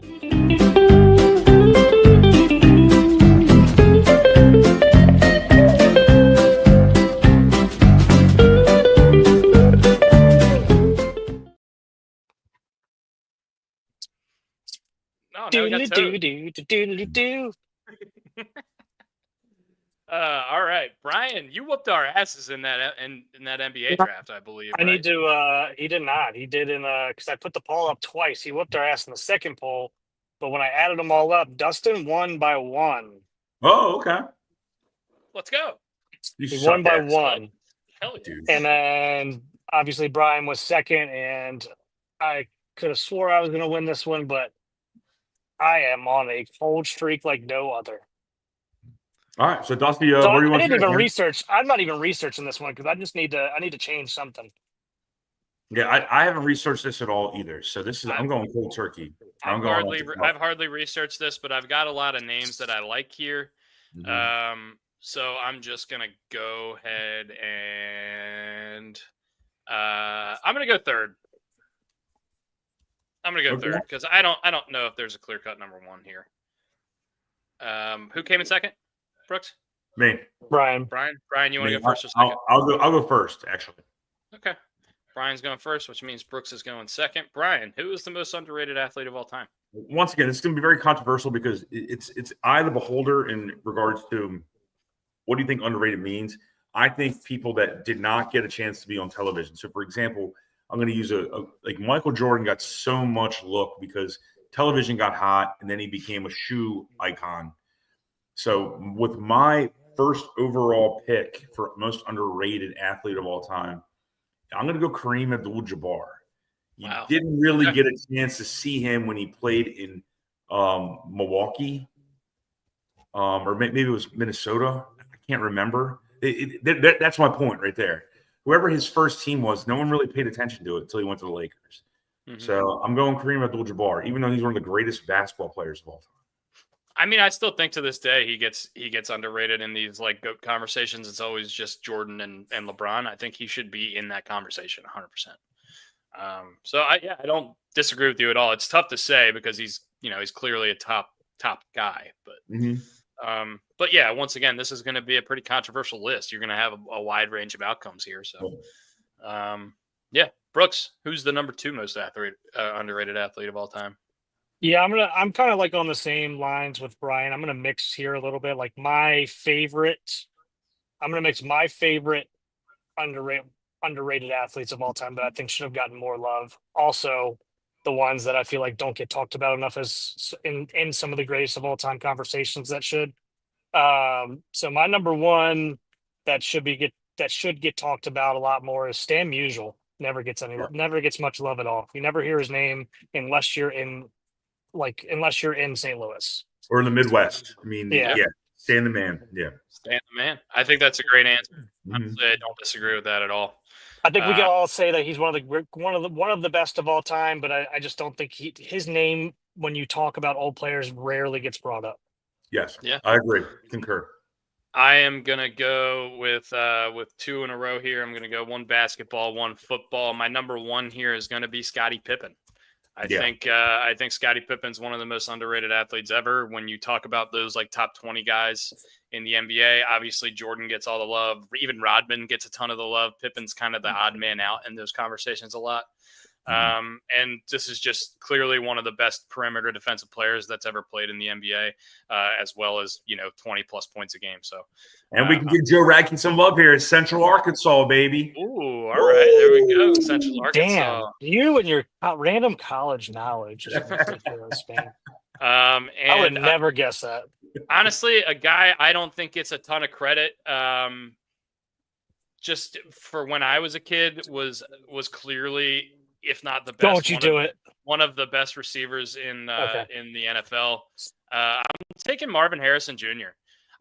All right, Brian, you whooped our asses in that NBA draft, I believe. I need to. He did not. He did in because I put the poll up twice. He whooped our ass in the second poll, but when I added them all up, Dustin won by 1. Oh, okay. Let's go. He won by 1. Hell yeah. And then obviously Brian was second, and I could have swore I was going to win this one, but I am on a cold streak like no other. All right, so Dusty, what do you want? I didn't even research. I'm not even researching this one because I just need to change something. Yeah, I haven't researched this at all either. So I'm going cold turkey. I've hardly researched this, but I've got a lot of names that I like here. Mm-hmm. So I'm just gonna go ahead and I'm gonna go third. Because I don't know if there's a clear cut number 1 here. Who came in second? Brooks? Me. Brian, you want to go first or second? I'll go first, actually. Okay. Brian's going first, which means Brooks is going second. Brian, who is the most underrated athlete of all time? Once again, it's going to be very controversial because it's eye the beholder in regards to what do you think underrated means. I think people that did not get a chance to be on television. So, for example, I'm going to use like Michael Jordan got so much look because television got hot and then he became a shoe icon. So with my first overall pick for most underrated athlete of all time, I'm going to go Kareem Abdul-Jabbar. You didn't really get a chance to see him when he played in Milwaukee, or maybe it was Minnesota. I can't remember. That's my point right there. Whoever his first team was, no one really paid attention to it until he went to the Lakers. Mm-hmm. So I'm going Kareem Abdul-Jabbar, even though he's one of the greatest basketball players of all time. I mean, I still think to this day he gets underrated in these like GOAT conversations. It's always just Jordan and LeBron. I think he should be in that conversation 100%. So I don't disagree with you at all. It's tough to say because he's clearly a top guy, but yeah, once again, this is going to be a pretty controversial list. You're going to have a wide range of outcomes here. So, Brooks, who's the number 2 most underrated athlete of all time? Yeah, I'm kind of like on the same lines with Brian. I'm gonna mix here a little bit. Like I'm gonna mix my favorite underrated athletes of all time that I think should have gotten more love. Also, the ones that I feel like don't get talked about enough as in some of the greatest of all time conversations that should. So my number 1 that should get talked about a lot more is Stan Musial. Never gets much love at all. You never hear his name unless you're in St. Louis or in the Midwest. I mean, Stan the man. Yeah, Stan the man. I think that's a great answer. Honestly, I don't disagree with that at all. I think we can all say that he's one of the best of all time, but I just don't think his name when you talk about old players rarely gets brought up. Yes, yeah, I agree. Concur. I am gonna go with 2 in a row here. I'm gonna go 1 basketball, 1 football. My number 1 here is gonna be Scottie Pippen. I think Scottie Pippen's one of the most underrated athletes ever. When you talk about those like top 20 guys in the NBA, obviously Jordan gets all the love. Even Rodman gets a ton of the love. Pippen's kind of the odd man out in those conversations a lot. And this is just clearly one of the best perimeter defensive players that's ever played in the NBA, as well as 20 plus points a game. So, and we can give Joe Radkin some love here at Central Arkansas, baby. Ooh, all right, there we go. Central Arkansas. Damn, you and your random college knowledge is ridiculous, man. And I would never guess that. Honestly, a guy I don't think gets a ton of credit. Just for when I was a kid, was clearly, if not the best. Don't you do it? One of the best receivers in the NFL. I'm taking Marvin Harrison Jr.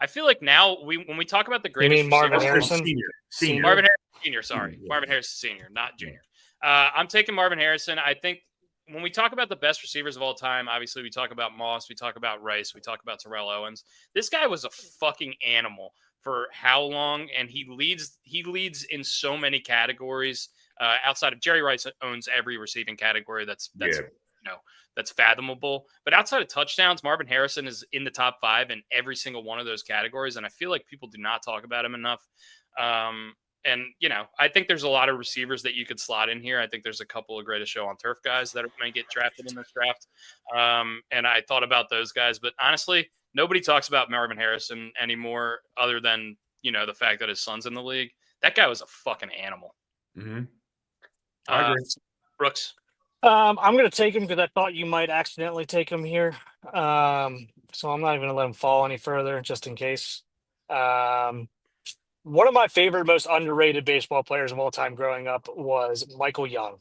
I feel like now when we talk about the greatest, you mean Marvin Harrison? Senior. Marvin Harrison Senior. Sorry, Marvin Harrison Senior, not Junior. I'm taking Marvin Harrison. I think when we talk about the best receivers of all time, obviously we talk about Moss, we talk about Rice, we talk about Terrell Owens. This guy was a fucking animal for how long, and he leads in so many categories. Outside of Jerry Rice owns every receiving category that's fathomable. But outside of touchdowns, Marvin Harrison is in the top 5 in every single one of those categories, and I feel like people do not talk about him enough. And I think there's a lot of receivers that you could slot in here. I think there's a couple of Greatest Show on Turf guys that may get drafted in this draft. And I thought about those guys, but honestly, nobody talks about Marvin Harrison anymore, other than the fact that his son's in the league. That guy was a fucking animal. Mm-hmm. I agree. Brooks. I'm going to take him because I thought you might accidentally take him here. So I'm not even going to let him fall any further, just in case. One of my favorite, most underrated baseball players of all time growing up was Michael Young.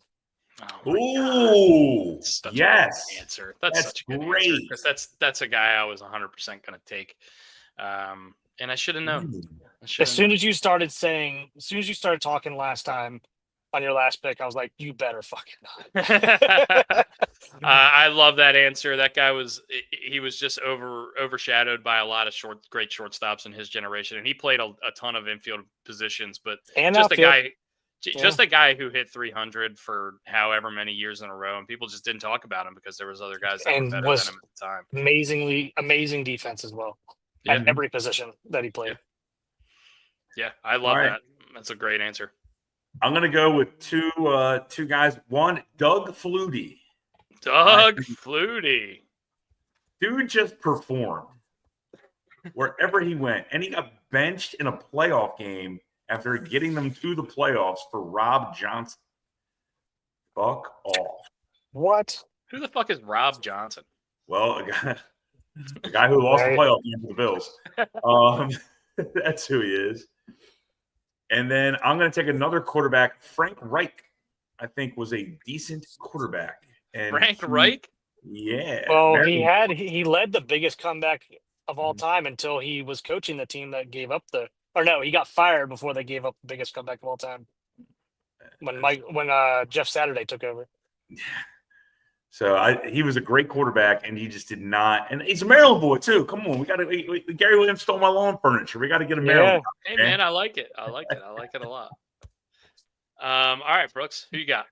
Oh, yes. Answer. That's such a good great answer, because that's a guy I was 100% going to take. And I should have known. As soon as you started talking last time on your last pick, I was like, you better fucking not. I love that answer. That guy was just overshadowed by a lot of great shortstops in his generation. And he played a ton of infield positions, but just a guy who hit 300 for however many years in a row. And people just didn't talk about him because there was other guys that were better than him at the time. Amazing defense as well at every position that he played. Yeah, I love that. That's a great answer. I'm going to go with two guys. One, Doug Flutie. Flutie. Dude just performed wherever he went. And he got benched in a playoff game after getting them to the playoffs for Rob Johnson. Fuck off. What? Who the fuck is Rob Johnson? Well, the guy who lost the playoff game for the Bills. That's who he is. And then I'm going to take another quarterback. Frank Reich, I think, was a decent quarterback. And Frank Reich? Yeah. Well, he led the biggest comeback of all time until he was coaching the team that gave up he got fired before they gave up the biggest comeback of all time. When Jeff Saturday took over. Yeah. So he was a great quarterback, and he just did not. And he's a Maryland boy too. Come on, Gary Williams stole my lawn furniture. We got to get a Maryland. Hey man, I like it. I like it a lot. All right, Brooks, who you got?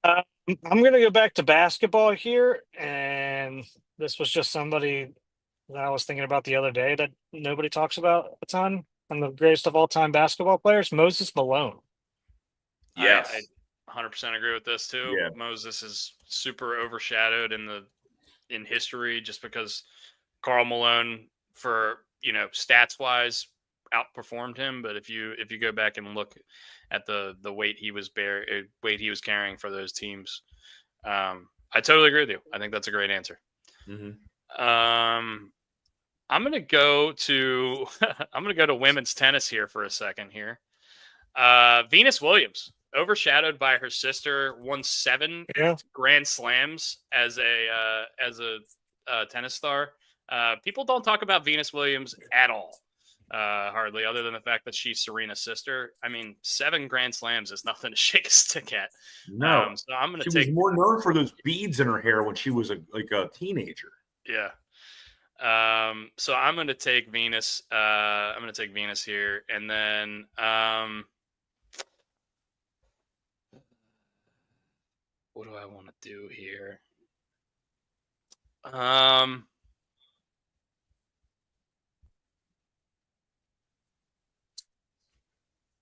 I'm going to go back to basketball here, and this was just somebody that I was thinking about the other day that nobody talks about a ton. And the greatest of all time basketball players, Moses Malone. Yes. I 100% agree with this too. Yeah. Moses is super overshadowed in history just because Karl Malone, for stats wise, outperformed him. But if you go back and look at the weight he was carrying for those teams, I totally agree with you. I think that's a great answer. Mm-hmm. I'm gonna go to women's tennis here for a second here. Venus Williams, overshadowed by her sister, won 7 Grand Slams as a tennis star. People don't talk about Venus Williams at all, hardly, other than the fact that she's Serena's sister. I mean, 7 Grand Slams is nothing to shake a stick at. No, so I'm gonna she was more known for those beads in her hair when she was a teenager. Yeah. So I'm going to take Venus. I'm going to take Venus here. And then what do I want to do here?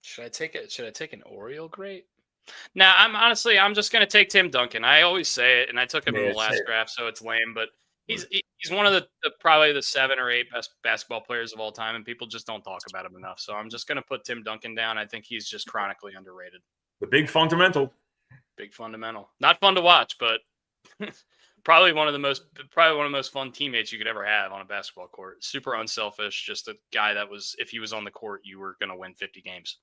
Should I take it? Should I take an Oriole great? Now, I'm just going to take Tim Duncan. I always say it, and I took him in the last draft, so it's lame, but he's one of the probably the 7 or 8 best basketball players of all time, and people just don't talk about him enough. So I'm just going to put Tim Duncan down. I think he's just chronically underrated. The big fundamental. Big fundamental. Not fun to watch, but probably one of the most fun teammates you could ever have on a basketball court. Super unselfish, just a guy that was, if he was on the court, you were going to win 50 games.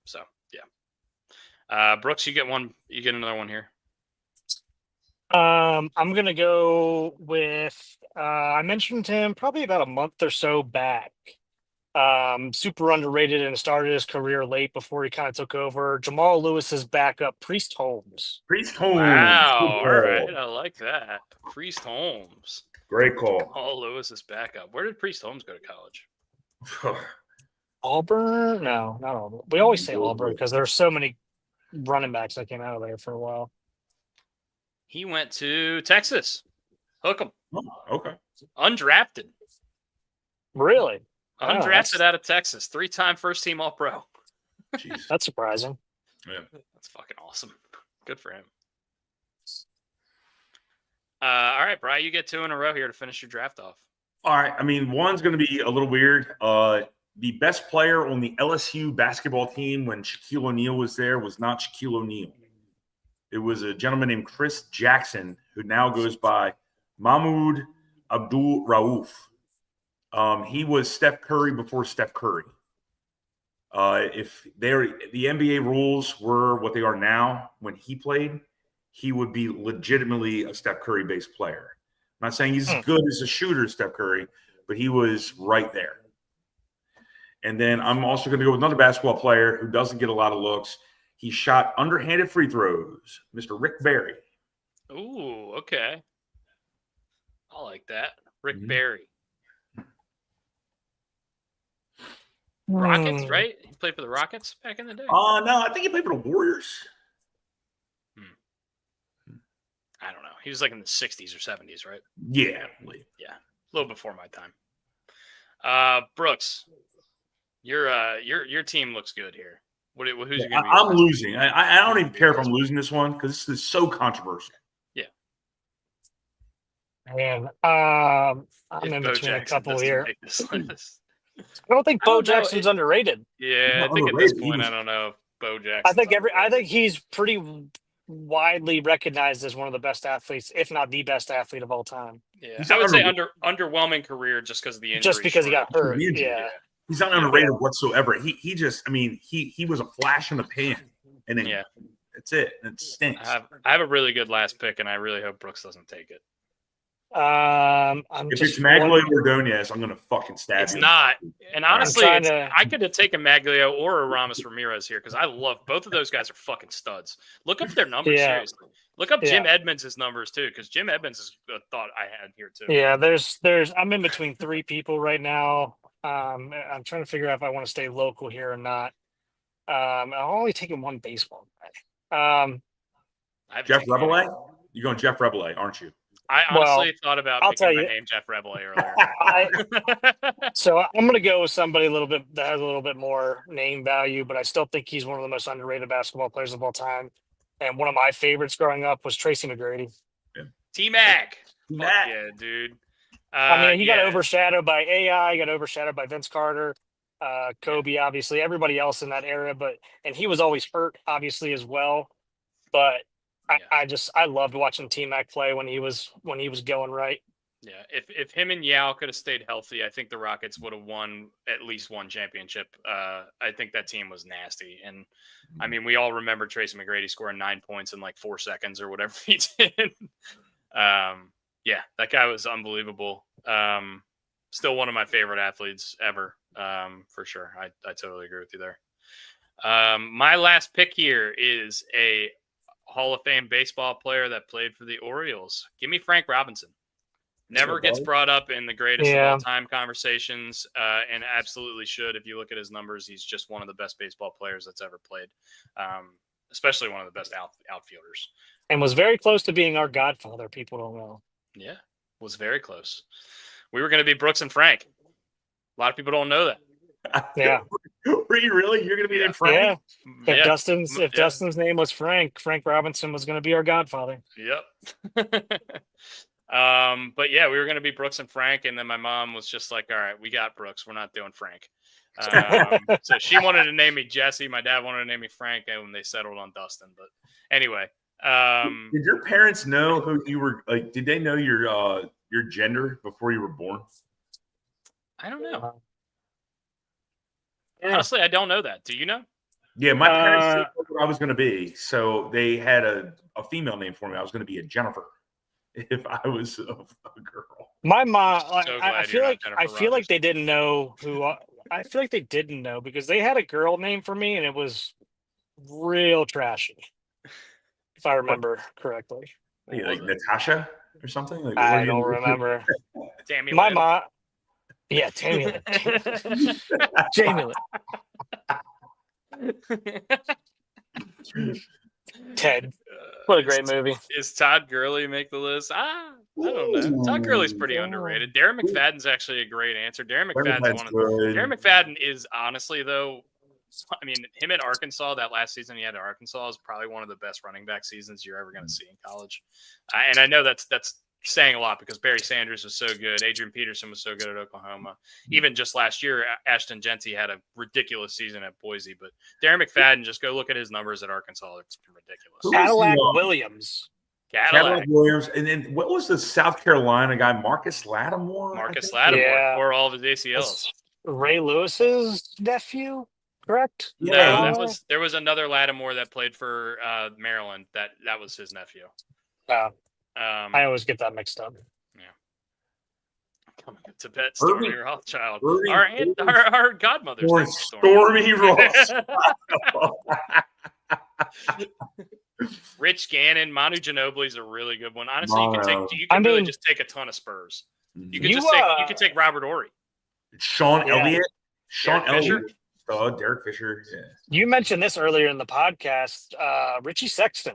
So yeah. Brooks, you get another one here. I'm gonna go with I mentioned him probably about a month or so back. Super underrated and started his career late before he kind of took over. Jamal Lewis's backup, Priest Holmes. Wow. All right. I like that. Priest Holmes. Great call. Jamal Lewis's backup. Where did Priest Holmes go to college? Auburn? No, not Auburn. We always say Auburn because there are so many running backs that came out of there for a while. He went to Texas. Hook him. Oh, okay. Undrafted. Really? Undrafted out of Texas. 3-time first-team All-Pro. That's surprising. Yeah. That's fucking awesome. Good for him. All right, Bri, you get 2 in a row here to finish your draft off. All right. I mean, one's going to be a little weird. The best player on the LSU basketball team when Shaquille O'Neal was there was not Shaquille O'Neal. It was a gentleman named Chris Jackson, who now goes by Mahmoud Abdul-Rauf. He was Steph Curry before Steph Curry. If the NBA rules were what they are now, when he played, he would be legitimately a Steph Curry-based player. I'm not saying he's as good as a shooter as Steph Curry, but he was right there. And then I'm also going to go with another basketball player who doesn't get a lot of looks. He shot underhanded free throws, Mr. Rick Barry. Ooh, okay. I like that. Rick Barry. Rockets, right? He played for the Rockets back in the day. No, I think he played for the Warriors. I don't know. He was like in the 60s or 70s, right? Yeah. Yeah. A little before my time. Brooks, your team looks good here. Who's you going to be? I'm losing. I don't even care if I'm losing this one because this is so controversial. Yeah. Man, I'm in between a couple here. I don't think Bo Jackson's underrated. Yeah, I think at this point, I don't know if Bo Jackson. I think he's pretty widely recognized as one of the best athletes, if not the best athlete of all time. Yeah, I would say underwhelming career just because of the injury. Just because he got hurt. Yeah. He's not underrated whatsoever. He just, I mean, he was a flash in the pan, and then that's it. It stinks. I have a really good last pick, and I really hope Brooks doesn't take it. If it's Maglio Ordonez, I'm gonna fucking stab you. It's not. And honestly, I could have taken Maglio or a Ramos Ramirez here because I love both of those guys are fucking studs. Look up their numbers, seriously. Look up Jim Edmonds' numbers too, because Jim Edmonds is a thought I had here too. Yeah, there's I'm in between 3 people right now. I'm trying to figure out if I want to stay local here or not. I'm only taking one baseball guy. Jeff Rabelais? You're going Jeff Rabelais, aren't you? I honestly thought about making my name Jeff Rabelais earlier. So I'm going to go with somebody that has a little bit more name value, but I still think he's one of the most underrated basketball players of all time. And one of my favorites growing up was Tracy McGrady. T-Mac. Yeah, dude. I mean, he got overshadowed by AI, got overshadowed by Vince Carter, Kobe, obviously, everybody else in that era. And he was always hurt, obviously, as well. But I loved watching T-Mac play when he was going right. Yeah, if him and Yao could have stayed healthy, I think the Rockets would have won at least one championship. I think that team was nasty. And, I mean, we all remember Tracy McGrady scoring 9 points in like 4 seconds or whatever he did. Yeah, that guy was unbelievable. Still one of my favorite athletes ever, for sure. I totally agree with you there. My last pick here is a Hall of Fame baseball player that played for the Orioles. Give me Frank Robinson. Never gets brought up in the greatest of all time conversations, and absolutely should. If you look at his numbers, he's just one of the best baseball players that's ever played, especially one of the best outfielders. And was very close to being our godfather. People don't know. Yeah, was very close. We were going to be Brooks and Frank. A lot of people don't know that. Yeah. Were you really? You're going to be named Frank? Yeah. If Dustin's name was Frank Robinson was going to be our godfather. Yep. But yeah, we were going to be Brooks and Frank. And then my mom was just like, all right, we got Brooks. We're not doing Frank. So she wanted to name me Jesse. My dad wanted to name me Frank, and they settled on Dustin. But anyway. Did your parents know who you were? Like, did they know your gender before you were born? I don't know. Honestly, I don't know that. Do you know? Yeah, my parents knew what I was going to be, so they had a female name for me. I was going to be a Jennifer if I was a girl. My mom, I feel like they didn't know who. I feel like they didn't know because they had a girl name for me, and it was real trashy, if I remember correctly. Like Natasha or something. Like, I don't remember. Tammy my Lynn. mom. Yeah, Tammy Lynn. Jamie Lynn. Ted. What a great movie. Is Todd Gurley make the list? I don't know. Todd Gurley's pretty underrated. Darren McFadden's actually a great answer. Darren McFadden is honestly, though, I mean, him at Arkansas, that last season he had at Arkansas is probably one of the best running back seasons you're ever going to see in college. And I know that's saying a lot because Barry Sanders was so good. Adrian Peterson was so good at Oklahoma. Even just last year, Ashton Genty had a ridiculous season at Boise. But Darren McFadden, just go look at his numbers at Arkansas. It's ridiculous. Cadillac Williams. Cadillac Williams. And then what was the South Carolina guy? Marcus Lattimore? Or all of his ACLs. Ray Lewis's nephew, correct? Yeah. No, there was another Lattimore that played for Maryland. That was his nephew. I always get that mixed up. Yeah. Coming to bet Stormy Rothschild. Our godmother's Stormy Rothschild. Rich Gannon, Manu Ginobili's a really good one. Honestly, you can really just take a ton of Spurs. You could take Robert Horry. Sean Elliott. Derek Fisher. Yeah. You mentioned this earlier in the podcast. Richie Sexton.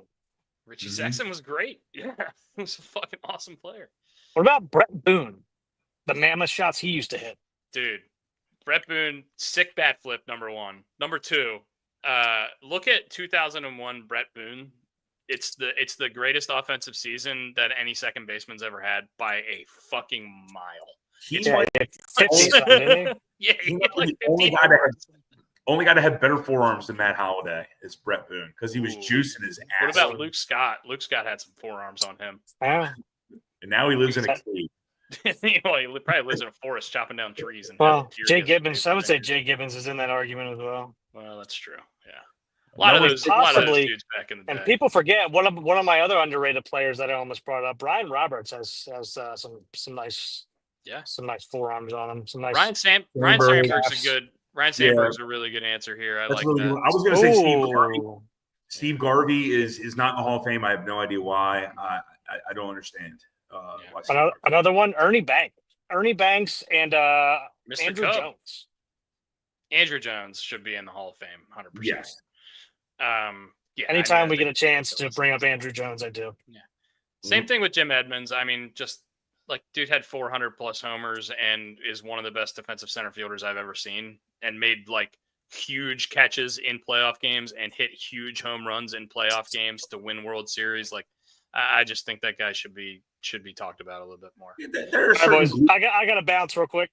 Richie Sexton was great. Yeah, he was a fucking awesome player. What about Brett Boone? The mammoth shots he used to hit. Dude, Brett Boone, sick bat flip, number one. Number two, look at 2001 Brett Boone. It's the greatest offensive season that any second baseman's ever had by a fucking mile. He's like 50-something, isn't he? Yeah, he's like 50. Only guy to have better forearms than Matt Holliday is Brett Boone because he was juicing his ass. What about Luke Scott? Luke Scott had some forearms on him. And now he lives in a cave. He probably lives in a forest chopping down trees. And Jay Gibbons. I would say Jay Gibbons is in that argument as well. Well, that's true. Yeah, a lot of those dudes back in the day. And people forget one of my other underrated players that I almost brought up. Brian Roberts has some nice forearms on him. Some nice. Ryan Sandberg's a good. Ryan Sandberg's a really good answer here. I like that. I was going to say Steve Garvey. Steve Garvey is not in the Hall of Fame. I have no idea why. I don't understand. Another one, Ernie Banks and Andrew Cub. Jones. Andrew Jones should be in the Hall of Fame, 100%. Yes. Anytime we get a chance to bring up Andrew Jones, I do. Yeah. Same thing with Jim Edmonds. I mean, just like dude had 400 plus homers and is one of the best defensive center fielders I've ever seen, and made like huge catches in playoff games and hit huge home runs in playoff games to win World Series. Like, I just think that guy should be talked about a little bit more. I got to bounce real quick.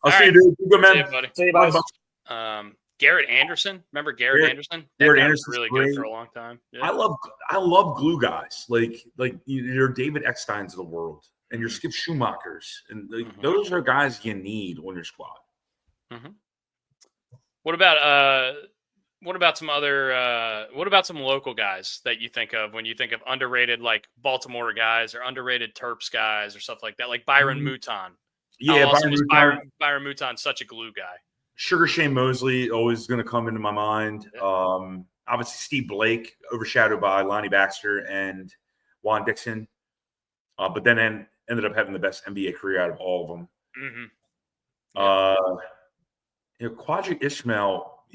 I'll see you, dude. Good man. See you, buddy. See you, buddy. Garrett Anderson. Remember Garrett Anderson? Garrett Anderson was really good for a long time. Yeah. I love glue guys like your David Ecksteins of the world and your Skip Schumachers, and those are guys you need on your squad. Mm-hmm. What about some local guys that you think of when you think of underrated, like Baltimore guys or underrated Terps guys or stuff like that, like Byron Mouton? Yeah, Byron Mouton, such a glue guy. Sugar Shane Mosley always going to come into my mind. Yeah. Obviously, Steve Blake overshadowed by Lonnie Baxter and Juan Dixon. But then ended up having the best NBA career out of all of them. Mm-hmm. Yeah. Quadri Ishmael,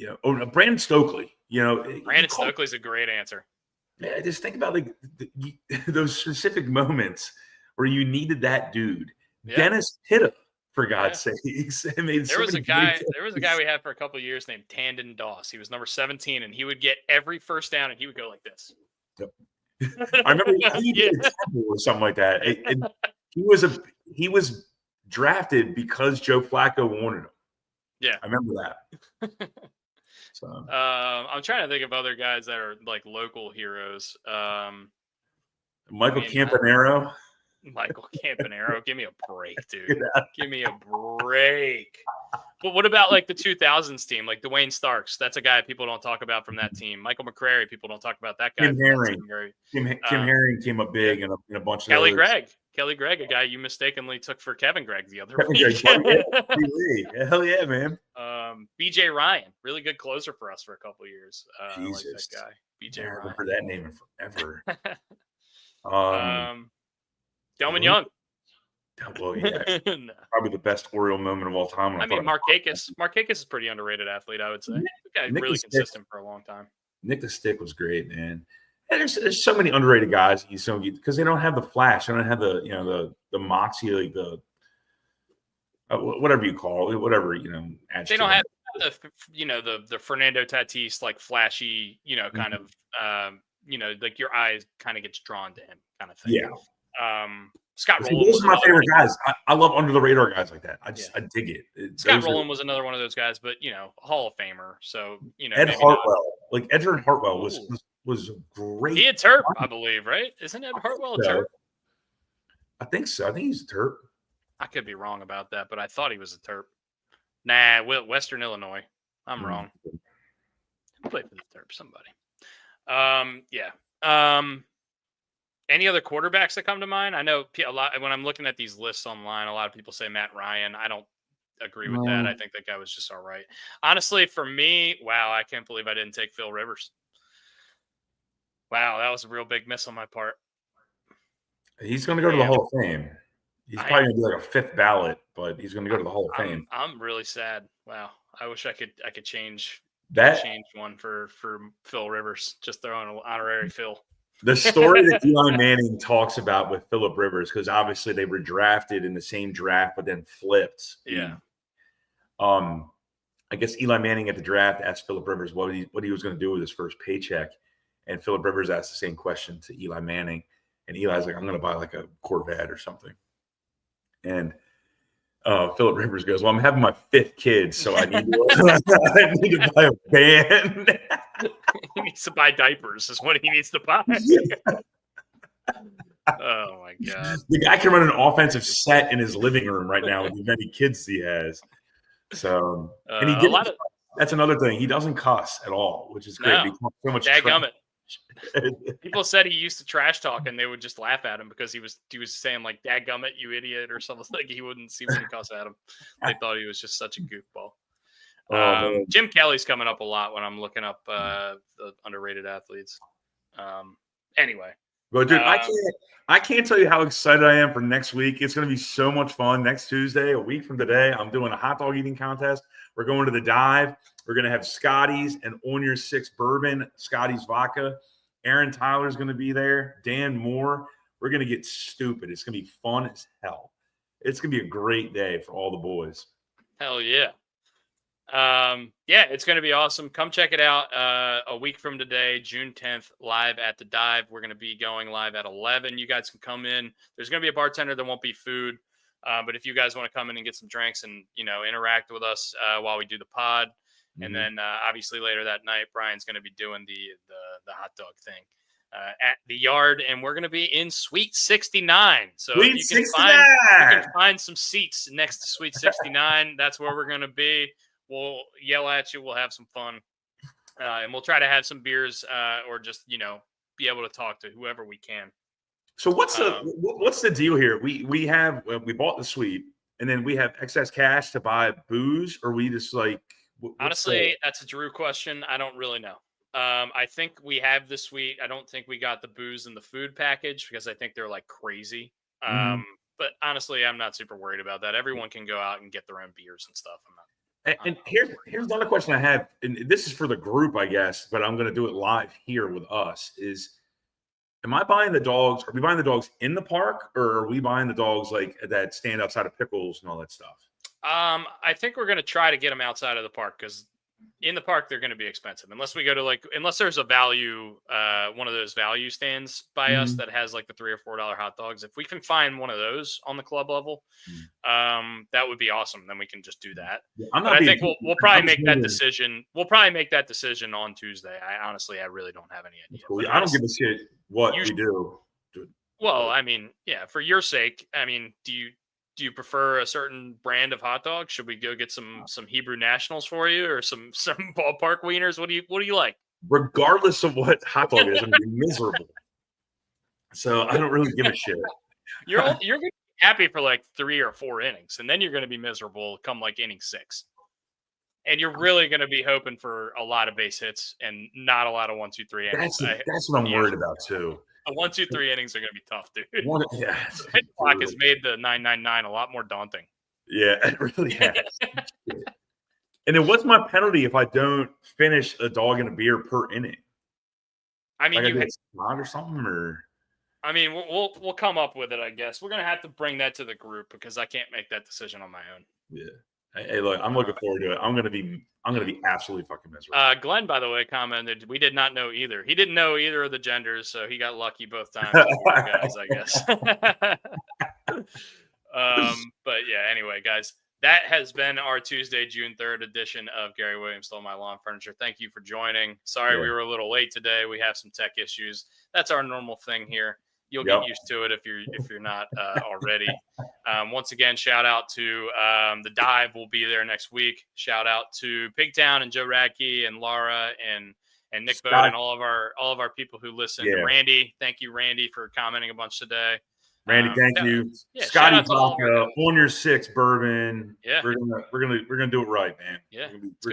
Brandon Stokely, Brandon Stokely's a great answer. Yeah, just think about those specific moments where you needed that dude. Yeah. Dennis Pitta, for God's sakes. There was a guy we had for a couple of years named Tandon Doss. He was number 17, and he would get every first down, and he would go like this. Yep. I remember he did a tackle or something like that. And he was drafted because Joe Flacco wanted him. Yeah, I remember that. So I'm trying to think of other guys that are like local heroes. Michael Campanaro. Michael Campanaro, give me a break, dude. Yeah. Give me a break. But what about like the 2000s team, like Dwayne Starks? That's a guy people don't talk about from that team. Michael McCrary, people don't talk about that guy. Kim Herring. Kim Herring came up big in a bunch of Kelly Gregg, a guy you mistakenly took for Kevin Gregg the other week. Hell yeah, man. BJ Ryan, really good closer for us for a couple of years. I like that guy. BJ Ryan. I remember that name forever. Delman Young. Well, yeah, no. Probably the best Oriole moment of all time. Markakis. Markakis is a pretty underrated athlete, I would say. The guy's really consistent for a long time. Nick the Stick was great, man. And there's so many underrated guys because they don't have the flash, they don't have the moxie, like the whatever you call it, whatever They don't have the Fernando Tatis like flashy, kind of like your eyes kind of gets drawn to him kind of thing. Yeah. Scott Rowland. Those are my favorite guys. I love under the radar guys like that. I dig it. Scott Rowland was another one of those guys, but Hall of Famer. So Ed Hartwell, like Edgerrin Hartwell was great. He a Terp, I believe, right? Isn't Ed Hartwell a Terp? I think so. I think he's a Terp. I could be wrong about that, but I thought he was a Terp. Nah, Western Illinois. I'm wrong. Who played for the Terp? Somebody. Any other quarterbacks that come to mind? I know a lot when I'm looking at these lists online, a lot of people say Matt Ryan. I don't agree with that. I think that guy was just all right. Honestly, for me, wow, I can't believe I didn't take Phil Rivers. Wow, that was a real big miss on my part. He's going to go to the Hall of Fame. He's probably going to be like a fifth ballot, but he's going to go to the Hall of Fame. I'm really sad. Wow, I wish I could change one for Phil Rivers. Just throw in an honorary Phil. The story that Eli Manning talks about with Phillip Rivers, because obviously they were drafted in the same draft, but then flipped. Yeah. I guess Eli Manning at the draft asked Phillip Rivers what he was going to do with his first paycheck, and Phillip Rivers asked the same question to Eli Manning, and Eli's like, "I'm going to buy like a Corvette or something," and Phillip Rivers goes, "Well, I'm having my fifth kid, so I need to buy a van." He needs to buy diapers is what he needs to buy. Oh, my God. The guy can run an offensive set in his living room right now with the many kids he has. So, and that's another thing. He doesn't cuss at all, which is great. No. He talks so much dadgummit. People said he used to trash talk and they would just laugh at him because he was saying like "dadgummit, you idiot" or something. Like he wouldn't cuss at him. They thought he was just such a goofball. Jim Kelly's coming up a lot when I'm looking up the underrated athletes. Anyway, well, dude, I can't tell you how excited I am for next week. It's going to be so much fun. Next Tuesday, a week from today, I'm doing a hot dog eating contest. We're going to the dive. We're going to have Scotty's and On Your Six bourbon, Scotty's vodka. Aaron Tyler's going to be there. Dan Moore. We're going to get stupid. It's going to be fun as hell. It's going to be a great day for all the boys. Hell yeah. It's going to be awesome. Come check it out. A week from today, June 10th, live at the dive. We're going to be going live at 11. You guys can come in. There's going to be a bartender. There won't be food. But if you guys want to come in and get some drinks and, interact with us, while we do the pod. Mm-hmm. And then, obviously later that night, Brian's going to be doing the hot dog thing, at the yard. And we're going to be in Suite 69. So if you can find some seats next to Suite 69, that's where we're going to be. We'll yell at you. We'll have some fun. And we'll try to have some beers, or just, be able to talk to whoever we can. So what's the deal here? We bought the suite and then we have excess cash to buy booze, or we just like, honestly, that's a Drew question. I don't really know. I think we have the suite. I don't think we got the booze and the food package because I think they're like crazy. But honestly, I'm not super worried about that. Everyone can go out and get their own beers and stuff. And here's another question I have, and this is for the group, I guess, but I'm going to do it live here with us. Am I buying the dogs? Are we buying the dogs in the park, or are we buying the dogs like that stand outside of Pickles and all that stuff? I think we're going to try to get them outside of the park because in the park they're going to be expensive unless we go to unless there's a value, one of those value stands by us that has like the $3 or $4 hot dogs. If we can find one of those on the club level, that would be awesome. Then we can just do that. Yeah, I think we'll probably make that decision. We'll probably make that decision on Tuesday. I really don't have any idea. Cool. I don't give a shit what we do. Well, I mean, yeah, for your sake, I mean, do you prefer a certain brand of hot dog? Should we go get some Hebrew Nationals for you, or some ballpark wieners? What do you like? Regardless of what hot dog is, I'm gonna be miserable. So I don't really give a shit. You're gonna be happy for like 3 or 4 innings, and then you're gonna be miserable come like inning 6. And you're really gonna be hoping for a lot of base hits and not a lot of 1, 2, 3 innings. That's what I'm worried about too. The 1, 2, 3 innings are going to be tough, dude. Yeah, the pitch clock has made the 999 a lot more daunting. Yeah, it really has. And then what's my penalty if I don't finish a dog and a beer per inning? I mean, like you or something, or I mean, we'll come up with it. I guess we're going to have to bring that to the group because I can't make that decision on my own. Yeah. Hey, look, I'm looking forward to it. I'm gonna be absolutely fucking miserable. Glenn, by the way, commented we did not know either. He didn't know either of the genders, so he got lucky both times. Guys, I guess. But yeah, anyway, guys, that has been our Tuesday, June 3rd edition of Gary Williams Stole My Lawn Furniture. Thank you for joining. Sorry we were a little late today. We have some tech issues. That's our normal thing here. You'll get used to it if you're not already. Once again, shout out to the Dive. Will be there next week. Shout out to Pigtown and Joe Radke and Laura and Nick Bode and all of our people who listen. Yeah. Randy, thank you, Randy, for commenting a bunch today. Randy, thank you. Yeah, Scotty Vodka, on your 6 bourbon. Yeah, we're gonna do it right, man. Yeah, it's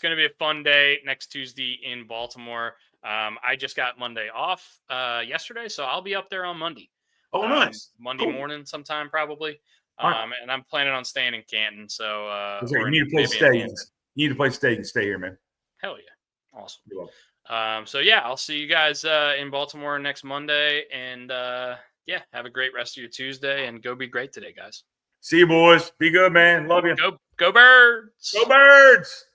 gonna be a fun day next Tuesday in Baltimore. I just got Monday off yesterday, so I'll be up there on Monday. Oh, nice. Monday morning sometime probably. And I'm planning on staying in Canton. So you need to play stay. You need to play stay and stay here, man. Hell yeah. Awesome. So yeah, I'll see you guys in Baltimore next monday. And yeah, have a great rest of your Tuesday and go be great today, guys. See you, boys. Be good, man. Love you. Go Birds. Go Birds.